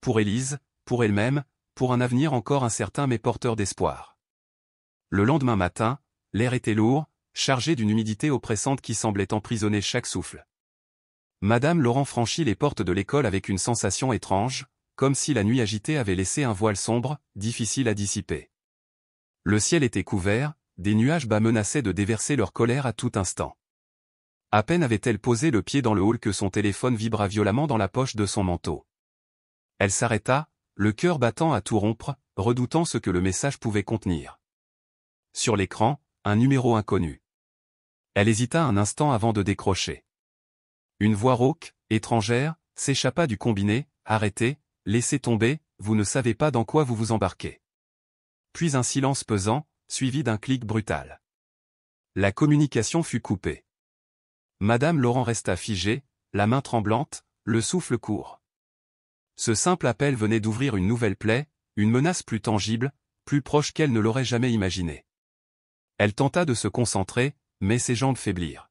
Pour Élise, pour elle-même, pour un avenir encore incertain mais porteur d'espoir. Le lendemain matin, l'air était lourd, chargé d'une humidité oppressante qui semblait emprisonner chaque souffle. Madame Laurent franchit les portes de l'école avec une sensation étrange, comme si la nuit agitée avait laissé un voile sombre, difficile à dissiper. Le ciel était couvert, des nuages bas menaçaient de déverser leur colère à tout instant. À peine avait-elle posé le pied dans le hall que son téléphone vibra violemment dans la poche de son manteau. Elle s'arrêta, le cœur battant à tout rompre, redoutant ce que le message pouvait contenir. Sur l'écran, un numéro inconnu. Elle hésita un instant avant de décrocher. Une voix rauque, étrangère, s'échappa du combiné. « Arrêtez, laissez tomber, vous ne savez pas dans quoi vous vous embarquez. » Puis un silence pesant, suivi d'un clic brutal. La communication fut coupée. Madame Laurent resta figée, la main tremblante, le souffle court. Ce simple appel venait d'ouvrir une nouvelle plaie, une menace plus tangible, plus proche qu'elle ne l'aurait jamais imaginée. Elle tenta de se concentrer, mais ses jambes faiblirent.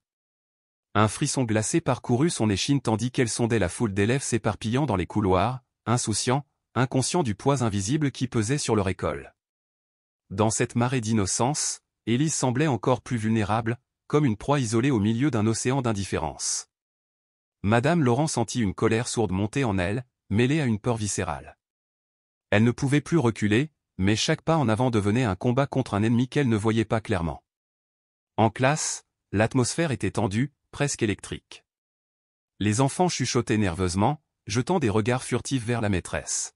Un frisson glacé parcourut son échine tandis qu'elle sondait la foule d'élèves s'éparpillant dans les couloirs, insouciants, inconscients du poids invisible qui pesait sur leur école. Dans cette marée d'innocence, Élise semblait encore plus vulnérable, comme une proie isolée au milieu d'un océan d'indifférence. Madame Laurent sentit une colère sourde monter en elle, mêlée à une peur viscérale. Elle ne pouvait plus reculer, mais chaque pas en avant devenait un combat contre un ennemi qu'elle ne voyait pas clairement. En classe, l'atmosphère était tendue, presque électrique. Les enfants chuchotaient nerveusement, jetant des regards furtifs vers la maîtresse.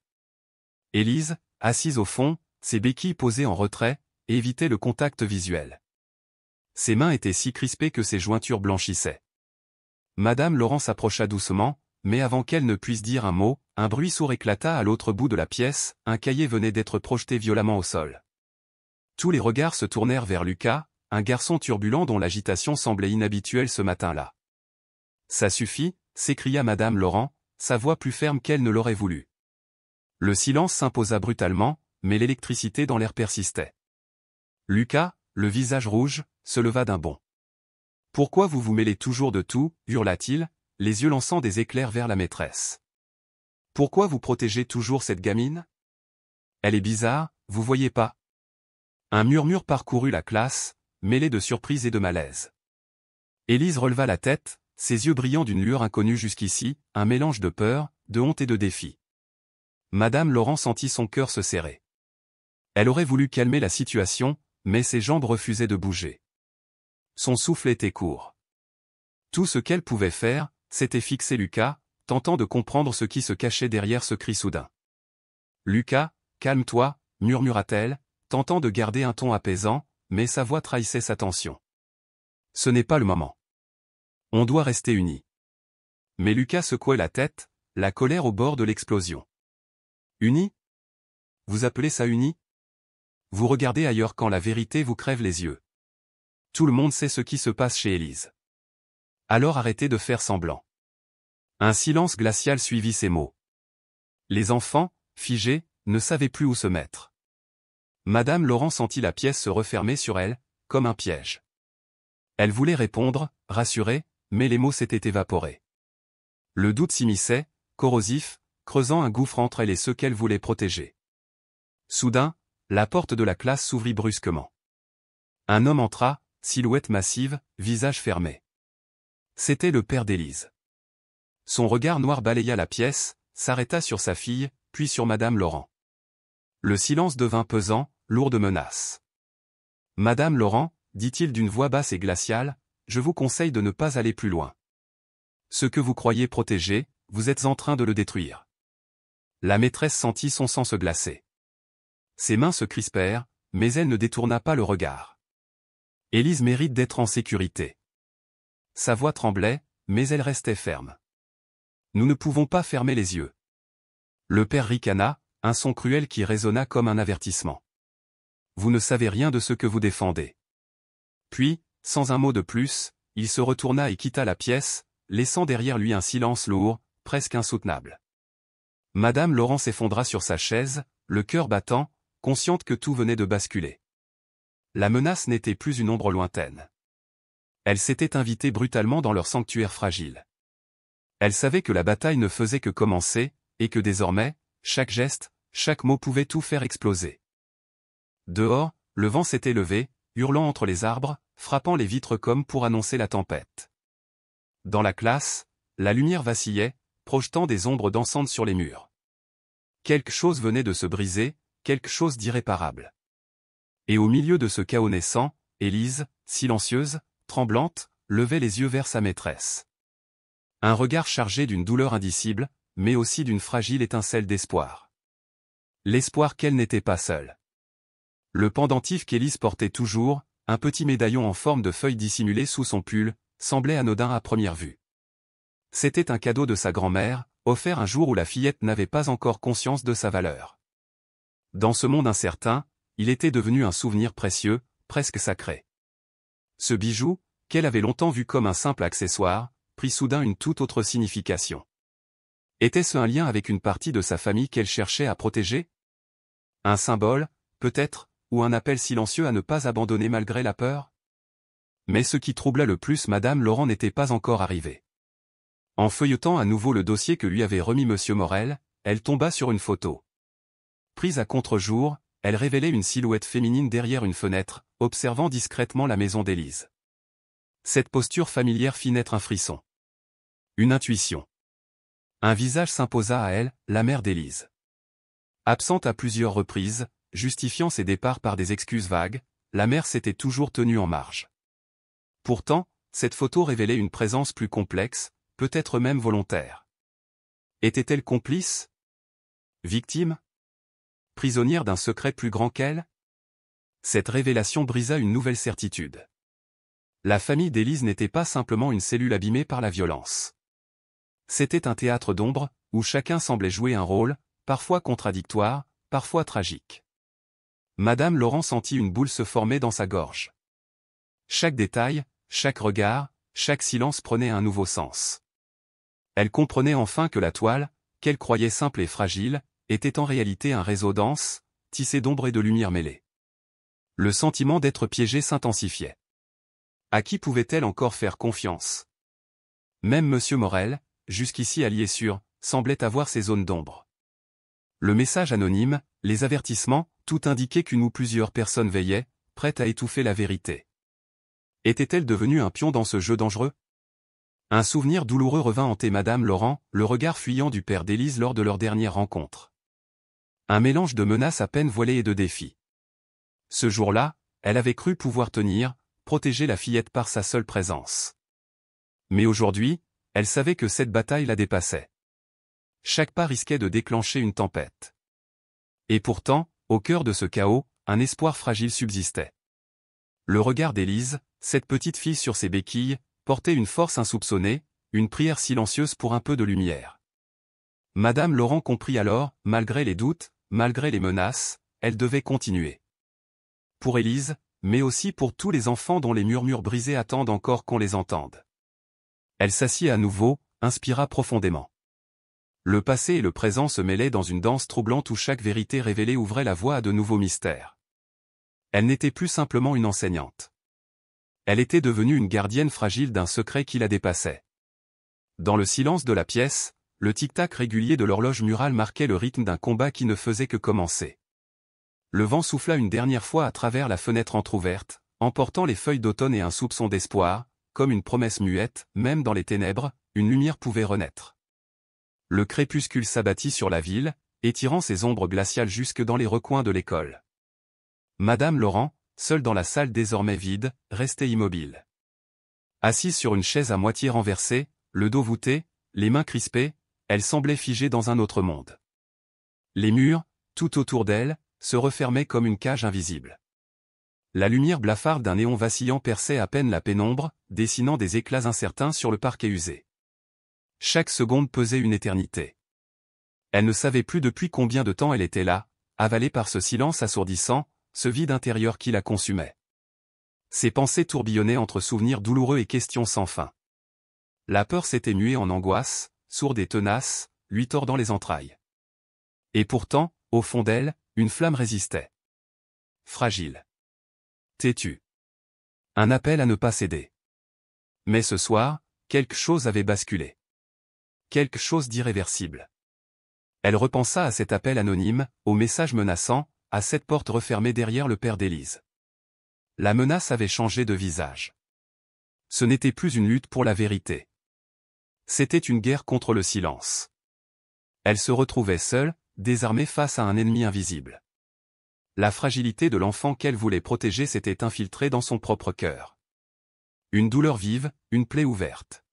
Élise, assise au fond, ses béquilles posées en retrait, évitait le contact visuel. Ses mains étaient si crispées que ses jointures blanchissaient. Madame Laurent s'approcha doucement, mais avant qu'elle ne puisse dire un mot, un bruit sourd éclata à l'autre bout de la pièce, un cahier venait d'être projeté violemment au sol. Tous les regards se tournèrent vers Lucas, un garçon turbulent dont l'agitation semblait inhabituelle ce matin-là. « Ça suffit » s'écria Madame Laurent, sa voix plus ferme qu'elle ne l'aurait voulu. Le silence s'imposa brutalement, mais l'électricité dans l'air persistait. Lucas, le visage rouge, se leva d'un bond. « Pourquoi vous vous mêlez toujours de tout » hurla-t-il, les yeux lançant des éclairs vers la maîtresse. « Pourquoi vous protégez toujours cette gamine ? Elle est bizarre, vous voyez pas ?» Un murmure parcourut la classe, mêlé de surprise et de malaise. Élise releva la tête, ses yeux brillant d'une lueur inconnue jusqu'ici, un mélange de peur, de honte et de défi. Madame Laurent sentit son cœur se serrer. Elle aurait voulu calmer la situation, mais ses jambes refusaient de bouger. Son souffle était court. Tout ce qu'elle pouvait faire, c'était fixer Lucas, tentant de comprendre ce qui se cachait derrière ce cri soudain. « Lucas, calme-toi » murmura-t-elle, tentant de garder un ton apaisant, mais sa voix trahissait sa tension. « Ce n'est pas le moment. On doit rester unis. » Mais Lucas secouait la tête, la colère au bord de l'explosion. « Unis ? Vous appelez ça unis ? Vous regardez ailleurs quand la vérité vous crève les yeux. Tout le monde sait ce qui se passe chez Élise. Alors arrêtez de faire semblant. » Un silence glacial suivit ces mots. Les enfants, figés, ne savaient plus où se mettre. Madame Laurent sentit la pièce se refermer sur elle, comme un piège. Elle voulait répondre, rassurer, mais les mots s'étaient évaporés. Le doute s'immisçait, corrosif, creusant un gouffre entre elle et ceux qu'elle voulait protéger. Soudain, la porte de la classe s'ouvrit brusquement. Un homme entra, silhouette massive, visage fermé. C'était le père d'Élise. Son regard noir balaya la pièce, s'arrêta sur sa fille, puis sur Madame Laurent. Le silence devint pesant, lourd de menaces. « Madame Laurent, dit-il d'une voix basse et glaciale, je vous conseille de ne pas aller plus loin. Ce que vous croyez protéger, vous êtes en train de le détruire. » La maîtresse sentit son sang se glacer. Ses mains se crispèrent, mais elle ne détourna pas le regard. Élise mérite d'être en sécurité. Sa voix tremblait, mais elle restait ferme. Nous ne pouvons pas fermer les yeux. Le père ricana, un son cruel qui résonna comme un avertissement. vous ne savez rien de ce que vous défendez. Puis, sans un mot de plus, il se retourna et quitta la pièce, laissant derrière lui un silence lourd, presque insoutenable. Madame Laurent s'effondra sur sa chaise, le cœur battant, consciente que tout venait de basculer. La menace n'était plus une ombre lointaine. Elle s'était invitée brutalement dans leur sanctuaire fragile. Elle savait que la bataille ne faisait que commencer, et que désormais, chaque geste, chaque mot pouvait tout faire exploser. Dehors, le vent s'était levé, hurlant entre les arbres, frappant les vitres comme pour annoncer la tempête. Dans la classe, la lumière vacillait, projetant des ombres dansantes sur les murs. Quelque chose venait de se briser, quelque chose d'irréparable. Et au milieu de ce chaos naissant, Élise, silencieuse, tremblante, levait les yeux vers sa maîtresse. Un regard chargé d'une douleur indicible, mais aussi d'une fragile étincelle d'espoir. L'espoir qu'elle n'était pas seule. Le pendentif qu'Élise portait toujours, un petit médaillon en forme de feuille dissimulé sous son pull, semblait anodin à première vue. C'était un cadeau de sa grand-mère, offert un jour où la fillette n'avait pas encore conscience de sa valeur. Dans ce monde incertain, il était devenu un souvenir précieux, presque sacré. Ce bijou, qu'elle avait longtemps vu comme un simple accessoire, prit soudain une toute autre signification. Était-ce un lien avec une partie de sa famille qu'elle cherchait à protéger? Un symbole, peut-être, ou un appel silencieux à ne pas abandonner malgré la peur? Mais ce qui troubla le plus Madame Laurent n'était pas encore arrivé. En feuilletant à nouveau le dossier que lui avait remis Monsieur Morel, elle tomba sur une photo. Prise à contre-jour, elle révélait une silhouette féminine derrière une fenêtre, observant discrètement la maison d'Élise. Cette posture familière fit naître un frisson. Une intuition. Un visage s'imposa à elle, la mère d'Élise. Absente à plusieurs reprises, justifiant ses départs par des excuses vagues, la mère s'était toujours tenue en marge. Pourtant, cette photo révélait une présence plus complexe, peut-être même volontaire. Était-elle complice? Victime? Prisonnière d'un secret plus grand qu'elle? Cette révélation brisa une nouvelle certitude. La famille d'Élise n'était pas simplement une cellule abîmée par la violence. C'était un théâtre d'ombre, où chacun semblait jouer un rôle, parfois contradictoire, parfois tragique. Madame Laurent sentit une boule se former dans sa gorge. Chaque détail, chaque regard, chaque silence prenait un nouveau sens. Elle comprenait enfin que la toile, qu'elle croyait simple et fragile, était en réalité un réseau dense, tissé d'ombre et de lumière mêlée. Le sentiment d'être piégée s'intensifiait. À qui pouvait-elle encore faire confiance? Même Monsieur Morel, jusqu'ici allié sûr, semblait avoir ses zones d'ombre. Le message anonyme, les avertissements, tout indiquait qu'une ou plusieurs personnes veillaient, prêtes à étouffer la vérité. Était-elle devenue un pion dans ce jeu dangereux? Un souvenir douloureux revint hanter Madame Laurent, le regard fuyant du père d'Élise lors de leur dernière rencontre. Un mélange de menaces à peine voilées et de défis. Ce jour-là, elle avait cru pouvoir tenir, protéger la fillette par sa seule présence. Mais aujourd'hui, elle savait que cette bataille la dépassait. Chaque pas risquait de déclencher une tempête. Et pourtant, au cœur de ce chaos, un espoir fragile subsistait. Le regard d'Élise, cette petite fille sur ses béquilles, portait une force insoupçonnée, une prière silencieuse pour un peu de lumière. Madame Laurent comprit alors, malgré les doutes, malgré les menaces, elle devait continuer. Pour Élise, mais aussi pour tous les enfants dont les murmures brisés attendent encore qu'on les entende. Elle s'assit à nouveau, inspira profondément. Le passé et le présent se mêlaient dans une danse troublante où chaque vérité révélée ouvrait la voie à de nouveaux mystères. Elle n'était plus simplement une enseignante. Elle était devenue une gardienne fragile d'un secret qui la dépassait. Dans le silence de la pièce, le tic-tac régulier de l'horloge murale marquait le rythme d'un combat qui ne faisait que commencer. Le vent souffla une dernière fois à travers la fenêtre entr'ouverte, emportant les feuilles d'automne et un soupçon d'espoir, comme une promesse muette, même dans les ténèbres, une lumière pouvait renaître. Le crépuscule s'abattit sur la ville, étirant ses ombres glaciales jusque dans les recoins de l'école. Madame Laurent, seule dans la salle désormais vide, restait immobile. Assise sur une chaise à moitié renversée, le dos voûté, les mains crispées, elle semblait figée dans un autre monde. Les murs, tout autour d'elle, se refermaient comme une cage invisible. La lumière blafarde d'un néon vacillant perçait à peine la pénombre, dessinant des éclats incertains sur le parquet usé. Chaque seconde pesait une éternité. Elle ne savait plus depuis combien de temps elle était là, avalée par ce silence assourdissant, ce vide intérieur qui la consumait. Ses pensées tourbillonnaient entre souvenirs douloureux et questions sans fin. La peur s'était muée en angoisse, sourde et tenace, lui tordant les entrailles. Et pourtant, au fond d'elle, une flamme résistait. Fragile. Têtue. Un appel à ne pas céder. Mais ce soir, quelque chose avait basculé. Quelque chose d'irréversible. Elle repensa à cet appel anonyme, au message menaçant, à cette porte refermée derrière le père d'Élise. La menace avait changé de visage. Ce n'était plus une lutte pour la vérité. C'était une guerre contre le silence. Elle se retrouvait seule, désarmée face à un ennemi invisible. La fragilité de l'enfant qu'elle voulait protéger s'était infiltrée dans son propre cœur. Une douleur vive, une plaie ouverte.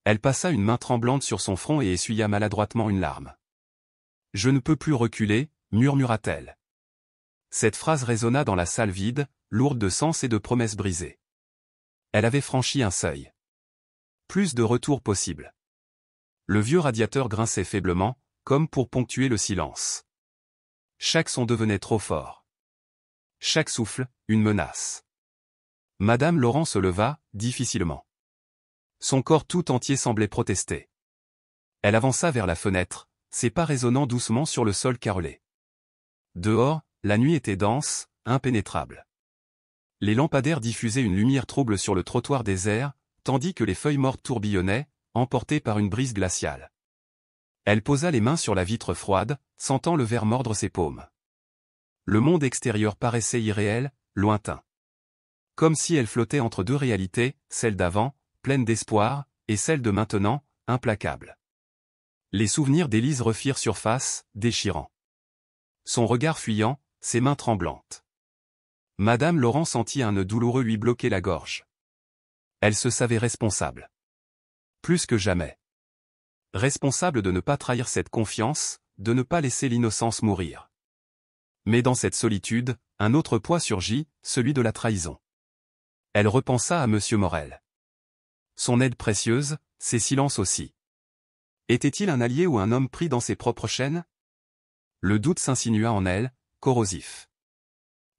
Elle passa une main tremblante sur son front et essuya maladroitement une larme. « Je ne peux plus reculer », murmura-t-elle. Cette phrase résonna dans la salle vide, lourde de sens et de promesses brisées. Elle avait franchi un seuil. Plus de retour possible. Le vieux radiateur grinçait faiblement, comme pour ponctuer le silence. Chaque son devenait trop fort. Chaque souffle, une menace. Madame Laurent se leva, difficilement. Son corps tout entier semblait protester. Elle avança vers la fenêtre, ses pas résonnant doucement sur le sol carrelé. Dehors, la nuit était dense, impénétrable. Les lampadaires diffusaient une lumière trouble sur le trottoir désert, tandis que les feuilles mortes tourbillonnaient, emportées par une brise glaciale. Elle posa les mains sur la vitre froide, sentant le verre mordre ses paumes. Le monde extérieur paraissait irréel, lointain. Comme si elle flottait entre deux réalités, celle d'avant, pleine d'espoir, et celle de maintenant, implacable. Les souvenirs d'Élise refirent surface, déchirants. Son regard fuyant, ses mains tremblantes. Madame Laurent sentit un nœud douloureux lui bloquer la gorge. Elle se savait responsable. Plus que jamais. Responsable de ne pas trahir cette confiance, de ne pas laisser l'innocence mourir. Mais dans cette solitude, un autre poids surgit, celui de la trahison. Elle repensa à Monsieur Morel. Son aide précieuse, ses silences aussi. Était-il un allié ou un homme pris dans ses propres chaînes? Le doute s'insinua en elle, corrosif.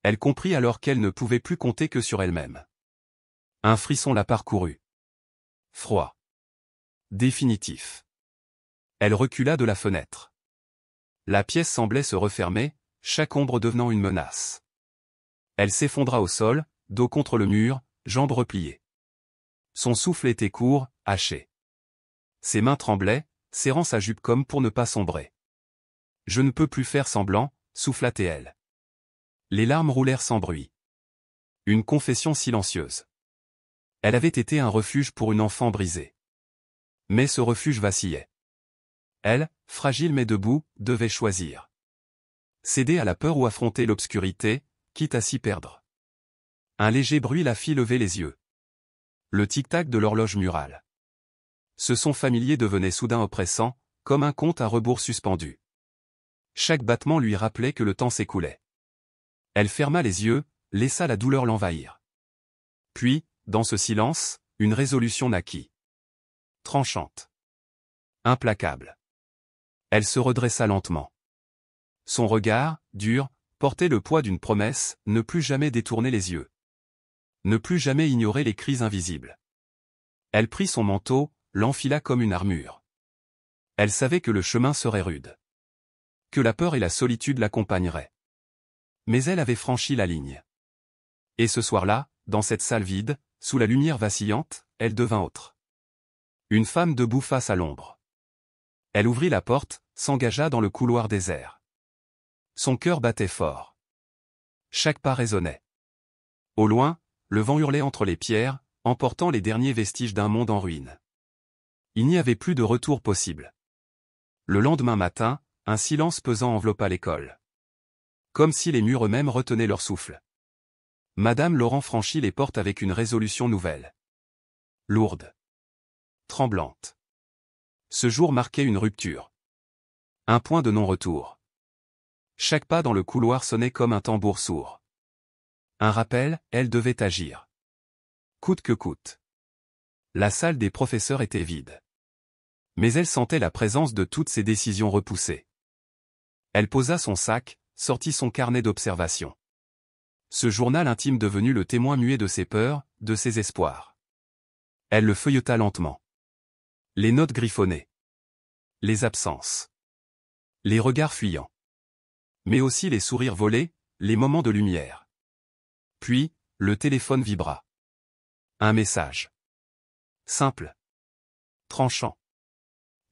Elle comprit alors qu'elle ne pouvait plus compter que sur elle-même. Un frisson la parcourut. Froid. Définitif. Elle recula de la fenêtre. La pièce semblait se refermer, chaque ombre devenant une menace. Elle s'effondra au sol, dos contre le mur, jambes repliées. Son souffle était court, haché. Ses mains tremblaient, serrant sa jupe comme pour ne pas sombrer. « Je ne peux plus faire semblant », souffla-t-elle. Les larmes roulèrent sans bruit. Une confession silencieuse. Elle avait été un refuge pour une enfant brisée. Mais ce refuge vacillait. Elle, fragile mais debout, devait choisir. Céder à la peur ou affronter l'obscurité, quitte à s'y perdre. Un léger bruit la fit lever les yeux. Le tic-tac de l'horloge murale. Ce son familier devenait soudain oppressant, comme un compte à rebours suspendu. Chaque battement lui rappelait que le temps s'écoulait. Elle ferma les yeux, laissa la douleur l'envahir. Puis, dans ce silence, une résolution naquit. Tranchante. Implacable. Elle se redressa lentement. Son regard, dur, portait le poids d'une promesse, ne plus jamais détourner les yeux. Ne plus jamais ignorer les cris invisibles. Elle prit son manteau, l'enfila comme une armure. Elle savait que le chemin serait rude. Que la peur et la solitude l'accompagneraient. Mais elle avait franchi la ligne. Et ce soir-là, dans cette salle vide, sous la lumière vacillante, elle devint autre. Une femme debout face à l'ombre. Elle ouvrit la porte, s'engagea dans le couloir désert. Son cœur battait fort. Chaque pas résonnait. Au loin, le vent hurlait entre les pierres, emportant les derniers vestiges d'un monde en ruine. Il n'y avait plus de retour possible. Le lendemain matin, un silence pesant enveloppa l'école. Comme si les murs eux-mêmes retenaient leur souffle. Madame Laurent franchit les portes avec une résolution nouvelle. Lourde. Tremblante. Ce jour marquait une rupture. Un point de non-retour. Chaque pas dans le couloir sonnait comme un tambour sourd. Un rappel, elle devait agir. Coûte que coûte. La salle des professeurs était vide. Mais elle sentait la présence de toutes ces décisions repoussées. Elle posa son sac, sortit son carnet d'observation. Ce journal intime devenu le témoin muet de ses peurs, de ses espoirs. Elle le feuilleta lentement. Les notes griffonnées. Les absences. Les regards fuyants. Mais aussi les sourires volés, les moments de lumière. Puis, le téléphone vibra. Un message. Simple. Tranchant.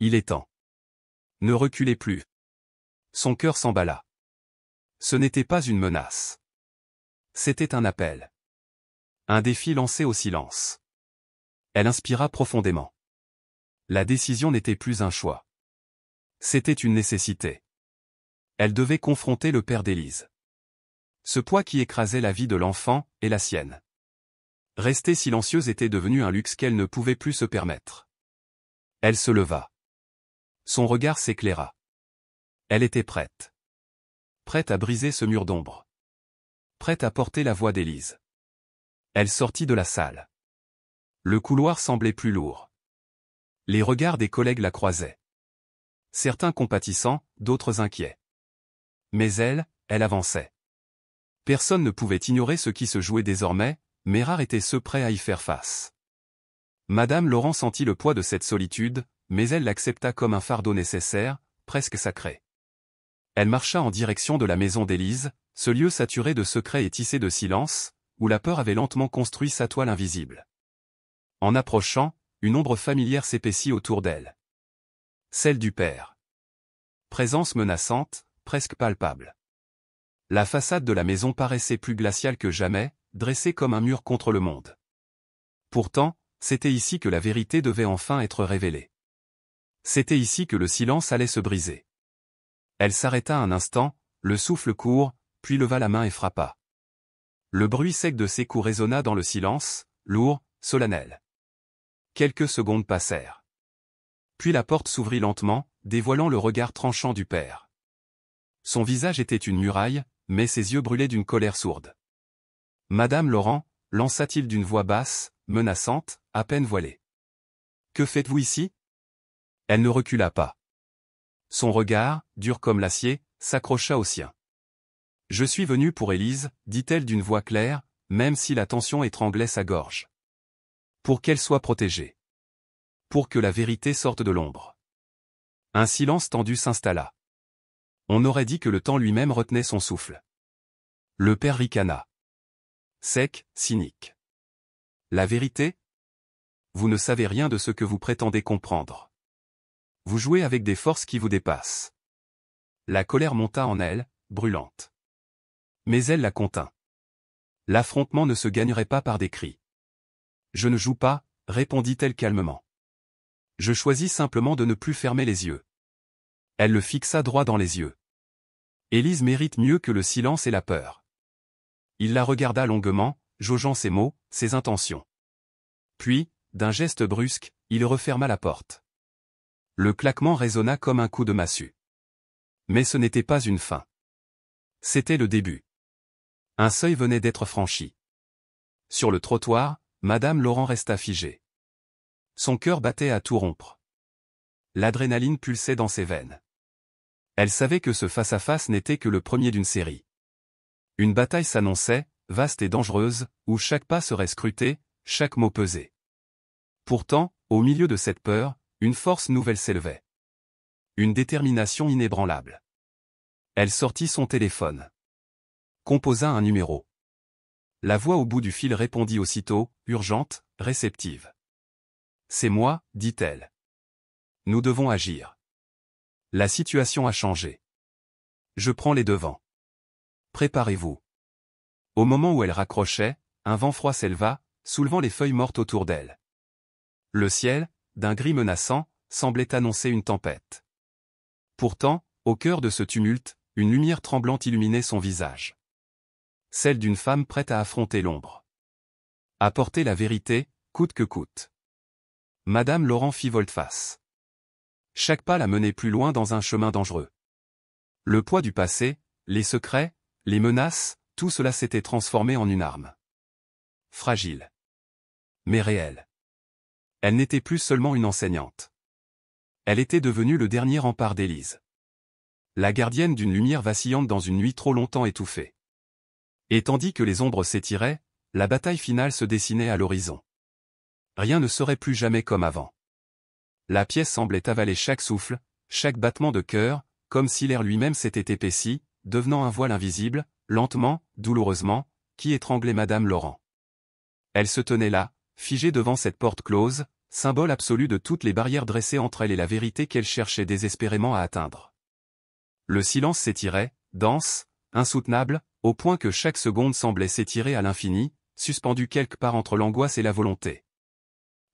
Il est temps. Ne reculez plus. Son cœur s'emballa. Ce n'était pas une menace. C'était un appel. Un défi lancé au silence. Elle inspira profondément. La décision n'était plus un choix. C'était une nécessité. Elle devait confronter le père d'Élise. Ce poids qui écrasait la vie de l'enfant, et la sienne. Rester silencieuse était devenu un luxe qu'elle ne pouvait plus se permettre. Elle se leva. Son regard s'éclaira. Elle était prête. Prête à briser ce mur d'ombre. Prête à porter la voix d'Élise. Elle sortit de la salle. Le couloir semblait plus lourd. Les regards des collègues la croisaient. Certains compatissants, d'autres inquiets. Mais elle avançait. Personne ne pouvait ignorer ce qui se jouait désormais, mais rares étaient ceux prêts à y faire face. Madame Laurent sentit le poids de cette solitude, mais elle l'accepta comme un fardeau nécessaire, presque sacré. Elle marcha en direction de la maison d'Élise, ce lieu saturé de secrets et tissé de silence, où la peur avait lentement construit sa toile invisible. En approchant, une ombre familière s'épaissit autour d'elle. Celle du père. Présence menaçante, presque palpable. La façade de la maison paraissait plus glaciale que jamais, dressée comme un mur contre le monde. Pourtant, c'était ici que la vérité devait enfin être révélée. C'était ici que le silence allait se briser. Elle s'arrêta un instant, le souffle court, puis leva la main et frappa. Le bruit sec de ses coups résonna dans le silence, lourd, solennel. Quelques secondes passèrent. Puis la porte s'ouvrit lentement, dévoilant le regard tranchant du père. Son visage était une muraille, mais ses yeux brûlaient d'une colère sourde. « Madame Laurent » lança-t-il d'une voix basse, menaçante, à peine voilée. « Que faites-vous ici » Elle ne recula pas. Son regard, dur comme l'acier, s'accrocha au sien. « Je suis venue pour Élise » dit-elle d'une voix claire, même si la tension étranglait sa gorge. « Pour qu'elle soit protégée. Pour que la vérité sorte de l'ombre. » Un silence tendu s'installa. On aurait dit que le temps lui-même retenait son souffle. Le père ricana. Sec, cynique. La vérité ? Vous ne savez rien de ce que vous prétendez comprendre. Vous jouez avec des forces qui vous dépassent. La colère monta en elle, brûlante. Mais elle la contint. L'affrontement ne se gagnerait pas par des cris. Je ne joue pas, répondit-elle calmement. Je choisis simplement de ne plus fermer les yeux. Elle le fixa droit dans les yeux. Élise mérite mieux que le silence et la peur. Il la regarda longuement, jaugeant ses mots, ses intentions. Puis, d'un geste brusque, il referma la porte. Le claquement résonna comme un coup de massue. Mais ce n'était pas une fin. C'était le début. Un seuil venait d'être franchi. Sur le trottoir, Madame Laurent resta figée. Son cœur battait à tout rompre. L'adrénaline pulsait dans ses veines. Elle savait que ce face-à-face n'était que le premier d'une série. Une bataille s'annonçait, vaste et dangereuse, où chaque pas serait scruté, chaque mot pesé. Pourtant, au milieu de cette peur, une force nouvelle s'élevait. Une détermination inébranlable. Elle sortit son téléphone. Composa un numéro. La voix au bout du fil répondit aussitôt, urgente, réceptive. « C'est moi » dit-elle. « Nous devons agir. La situation a changé. Je prends les devants. Préparez-vous. » Au moment où elle raccrochait, un vent froid s'éleva, soulevant les feuilles mortes autour d'elle. Le ciel, d'un gris menaçant, semblait annoncer une tempête. Pourtant, au cœur de ce tumulte, une lumière tremblante illuminait son visage. Celle d'une femme prête à affronter l'ombre. À porter la vérité, coûte que coûte. Madame Laurent fit volte-face. Chaque pas la menait plus loin dans un chemin dangereux. Le poids du passé, les secrets, les menaces, tout cela s'était transformé en une arme. Fragile. Mais réelle. Elle n'était plus seulement une enseignante. Elle était devenue le dernier rempart d'Élise. La gardienne d'une lumière vacillante dans une nuit trop longtemps étouffée. Et tandis que les ombres s'étiraient, la bataille finale se dessinait à l'horizon. Rien ne serait plus jamais comme avant. La pièce semblait avaler chaque souffle, chaque battement de cœur, comme si l'air lui-même s'était épaissi, devenant un voile invisible, lentement, douloureusement, qui étranglait Madame Laurent. Elle se tenait là, figée devant cette porte close, symbole absolu de toutes les barrières dressées entre elle et la vérité qu'elle cherchait désespérément à atteindre. Le silence s'étirait, dense, insoutenable, au point que chaque seconde semblait s'étirer à l'infini, suspendu quelque part entre l'angoisse et la volonté.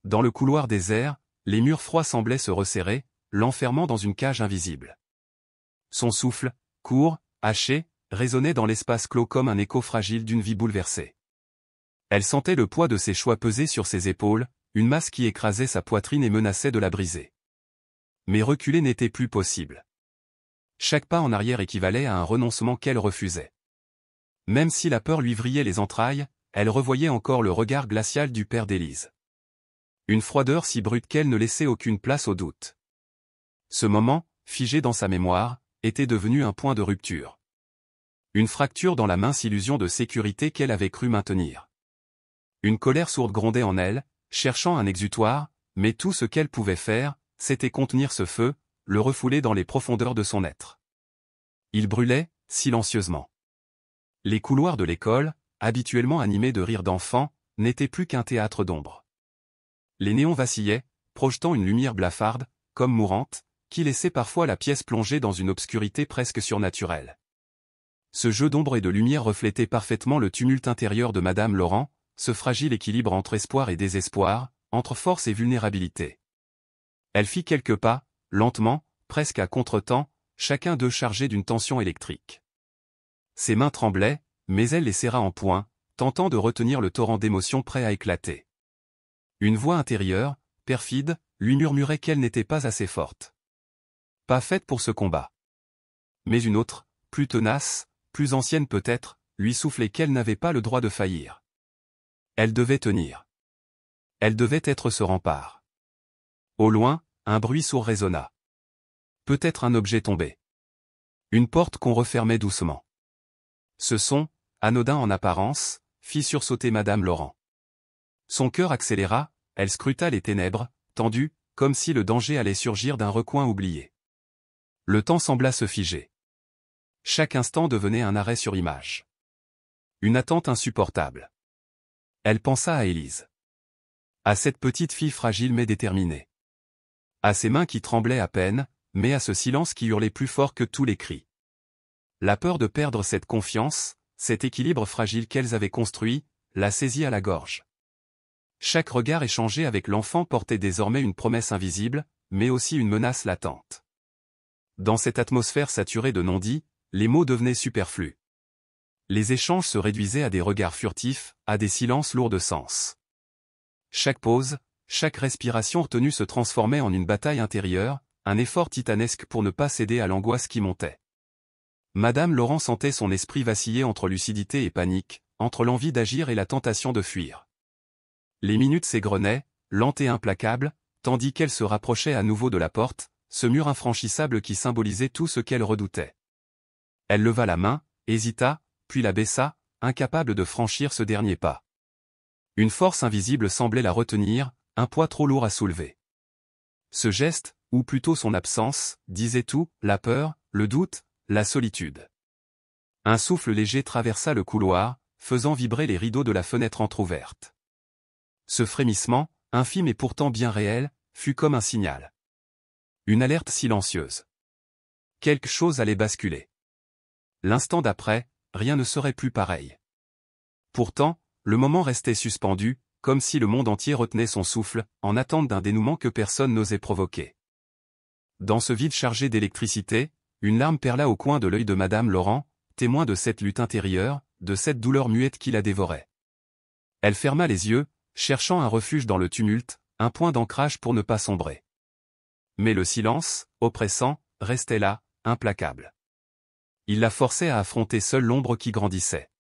Dans le couloir désert, les murs froids semblaient se resserrer, l'enfermant dans une cage invisible. Son souffle, court, haché, résonnait dans l'espace clos comme un écho fragile d'une vie bouleversée. Elle sentait le poids de ses choix peser sur ses épaules, une masse qui écrasait sa poitrine et menaçait de la briser. Mais reculer n'était plus possible. Chaque pas en arrière équivalait à un renoncement qu'elle refusait. Même si la peur lui vrillait les entrailles, elle revoyait encore le regard glacial du père d'Élise. Une froideur si brute qu'elle ne laissait aucune place au doute. Ce moment, figé dans sa mémoire, était devenu un point de rupture. Une fracture dans la mince illusion de sécurité qu'elle avait cru maintenir. Une colère sourde grondait en elle, cherchant un exutoire, mais tout ce qu'elle pouvait faire, c'était contenir ce feu, le refouler dans les profondeurs de son être. Il brûlait, silencieusement. Les couloirs de l'école, habituellement animés de rires d'enfants, n'étaient plus qu'un théâtre d'ombre. Les néons vacillaient, projetant une lumière blafarde, comme mourante, qui laissait parfois la pièce plongée dans une obscurité presque surnaturelle. Ce jeu d'ombre et de lumière reflétait parfaitement le tumulte intérieur de Madame Laurent, ce fragile équilibre entre espoir et désespoir, entre force et vulnérabilité. Elle fit quelques pas, lentement, presque à contretemps, chacun d'eux chargé d'une tension électrique. Ses mains tremblaient, mais elle les serra en poing, tentant de retenir le torrent d'émotions prêt à éclater. Une voix intérieure, perfide, lui murmurait qu'elle n'était pas assez forte. Pas faite pour ce combat. Mais une autre, plus tenace, plus ancienne peut-être, lui soufflait qu'elle n'avait pas le droit de faillir. Elle devait tenir. Elle devait être ce rempart. Au loin, un bruit sourd résonna. Peut-être un objet tombé. Une porte qu'on refermait doucement. Ce son, anodin en apparence, fit sursauter Madame Laurent. Son cœur accéléra, elle scruta les ténèbres, tendues, comme si le danger allait surgir d'un recoin oublié. Le temps sembla se figer. Chaque instant devenait un arrêt sur image. Une attente insupportable. Elle pensa à Élise. À cette petite fille fragile mais déterminée. À ses mains qui tremblaient à peine, mais à ce silence qui hurlait plus fort que tous les cris. La peur de perdre cette confiance, cet équilibre fragile qu'elles avaient construit, la saisit à la gorge. Chaque regard échangé avec l'enfant portait désormais une promesse invisible, mais aussi une menace latente. Dans cette atmosphère saturée de non-dits, les mots devenaient superflus. Les échanges se réduisaient à des regards furtifs, à des silences lourds de sens. Chaque pause, chaque respiration retenue se transformait en une bataille intérieure, un effort titanesque pour ne pas céder à l'angoisse qui montait. Madame Laurent sentait son esprit vaciller entre lucidité et panique, entre l'envie d'agir et la tentation de fuir. Les minutes s'égrenaient, lentes et implacables, tandis qu'elle se rapprochait à nouveau de la porte, ce mur infranchissable qui symbolisait tout ce qu'elle redoutait. Elle leva la main, hésita, puis la baissa, incapable de franchir ce dernier pas. Une force invisible semblait la retenir, un poids trop lourd à soulever. Ce geste, ou plutôt son absence, disait tout, la peur, le doute, la solitude. Un souffle léger traversa le couloir, faisant vibrer les rideaux de la fenêtre entr'ouverte. Ce frémissement, infime et pourtant bien réel, fut comme un signal. Une alerte silencieuse. Quelque chose allait basculer. L'instant d'après, rien ne serait plus pareil. Pourtant, le moment restait suspendu, comme si le monde entier retenait son souffle, en attente d'un dénouement que personne n'osait provoquer. Dans ce vide chargé d'électricité, une larme perla au coin de l'œil de Madame Laurent, témoin de cette lutte intérieure, de cette douleur muette qui la dévorait. Elle ferma les yeux, cherchant un refuge dans le tumulte, un point d'ancrage pour ne pas sombrer. Mais le silence, oppressant, restait là, implacable. Il la forçait à affronter seule l'ombre qui grandissait.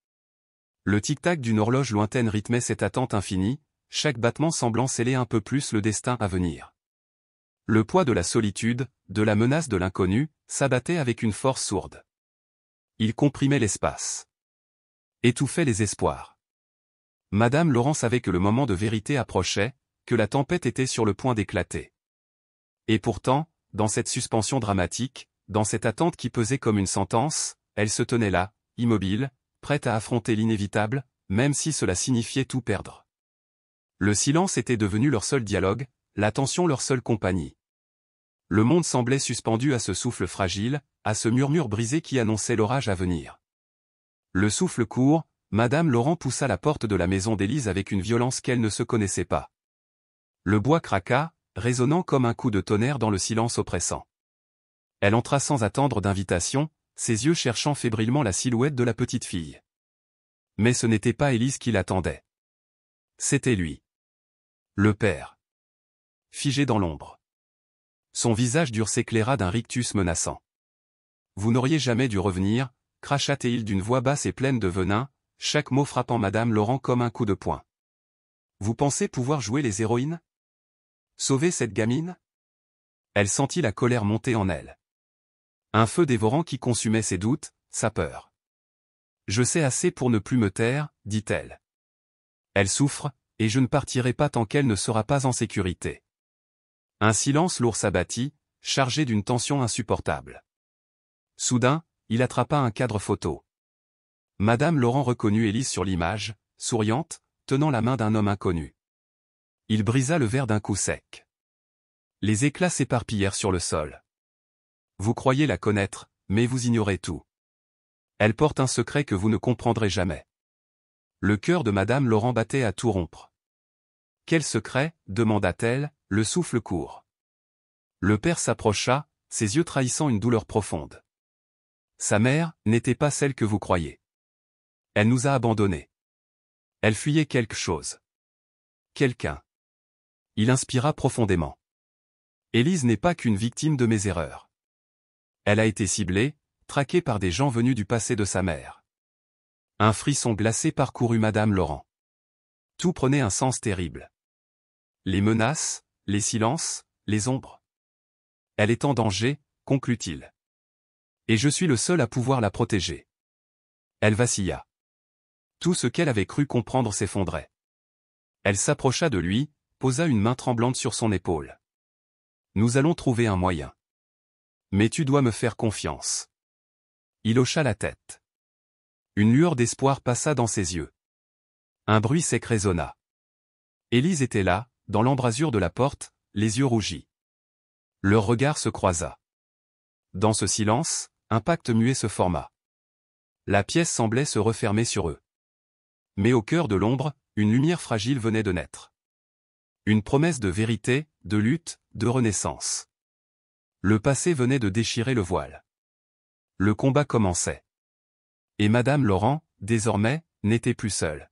Le tic-tac d'une horloge lointaine rythmait cette attente infinie, chaque battement semblant sceller un peu plus le destin à venir. Le poids de la solitude, de la menace de l'inconnu, s'abattait avec une force sourde. Il comprimait l'espace. étouffait les espoirs. Madame Laurent savait que le moment de vérité approchait, que la tempête était sur le point d'éclater. Et pourtant, dans cette suspension dramatique, dans cette attente qui pesait comme une sentence, elle se tenait là, immobile, prête à affronter l'inévitable, même si cela signifiait tout perdre. Le silence était devenu leur seul dialogue, l'attention leur seule compagnie. Le monde semblait suspendu à ce souffle fragile, à ce murmure brisé qui annonçait l'orage à venir. Le souffle court, Madame Laurent poussa la porte de la maison d'Élise avec une violence qu'elle ne se connaissait pas. Le bois craqua, résonnant comme un coup de tonnerre dans le silence oppressant. Elle entra sans attendre d'invitation, ses yeux cherchant fébrilement la silhouette de la petite fille. Mais ce n'était pas Élise qui l'attendait. C'était lui. Le père. Figé dans l'ombre. Son visage dur s'éclaira d'un rictus menaçant. Vous n'auriez jamais dû revenir, cracha-t-il d'une voix basse et pleine de venin, chaque mot frappant Madame Laurent comme un coup de poing. Vous pensez pouvoir jouer les héroïnes? Sauver cette gamine? Elle sentit la colère monter en elle. Un feu dévorant qui consumait ses doutes, sa peur. Je sais assez pour ne plus me taire, dit-elle. Elle souffre, et je ne partirai pas tant qu'elle ne sera pas en sécurité. Un silence lourd s'abattit, chargé d'une tension insupportable. Soudain, il attrapa un cadre photo. Madame Laurent reconnut Élise sur l'image, souriante, tenant la main d'un homme inconnu. Il brisa le verre d'un coup sec. Les éclats s'éparpillèrent sur le sol. Vous croyez la connaître, mais vous ignorez tout. Elle porte un secret que vous ne comprendrez jamais. Le cœur de Madame Laurent battait à tout rompre. Quel secret, demanda-t-elle, le souffle court. Le père s'approcha, ses yeux trahissant une douleur profonde. Sa mère n'était pas celle que vous croyez. Elle nous a abandonnés. Elle fuyait quelque chose. Quelqu'un. Il inspira profondément. Élise n'est pas qu'une victime de mes erreurs. Elle a été ciblée, traquée par des gens venus du passé de sa mère. Un frisson glacé parcourut Madame Laurent. Tout prenait un sens terrible. Les menaces, les silences, les ombres. Elle est en danger, conclut-il. Et je suis le seul à pouvoir la protéger. Elle vacilla. Tout ce qu'elle avait cru comprendre s'effondrait. Elle s'approcha de lui, posa une main tremblante sur son épaule. Nous allons trouver un moyen. Mais tu dois me faire confiance. Il hocha la tête. Une lueur d'espoir passa dans ses yeux. Un bruit sec résonna. Élise était là, dans l'embrasure de la porte, les yeux rougis. Leur regard se croisa. Dans ce silence, un pacte muet se forma. La pièce semblait se refermer sur eux. Mais au cœur de l'ombre, une lumière fragile venait de naître. Une promesse de vérité, de lutte, de renaissance. Le passé venait de déchirer le voile. Le combat commençait. Et Madame Laurent, désormais, n'était plus seule.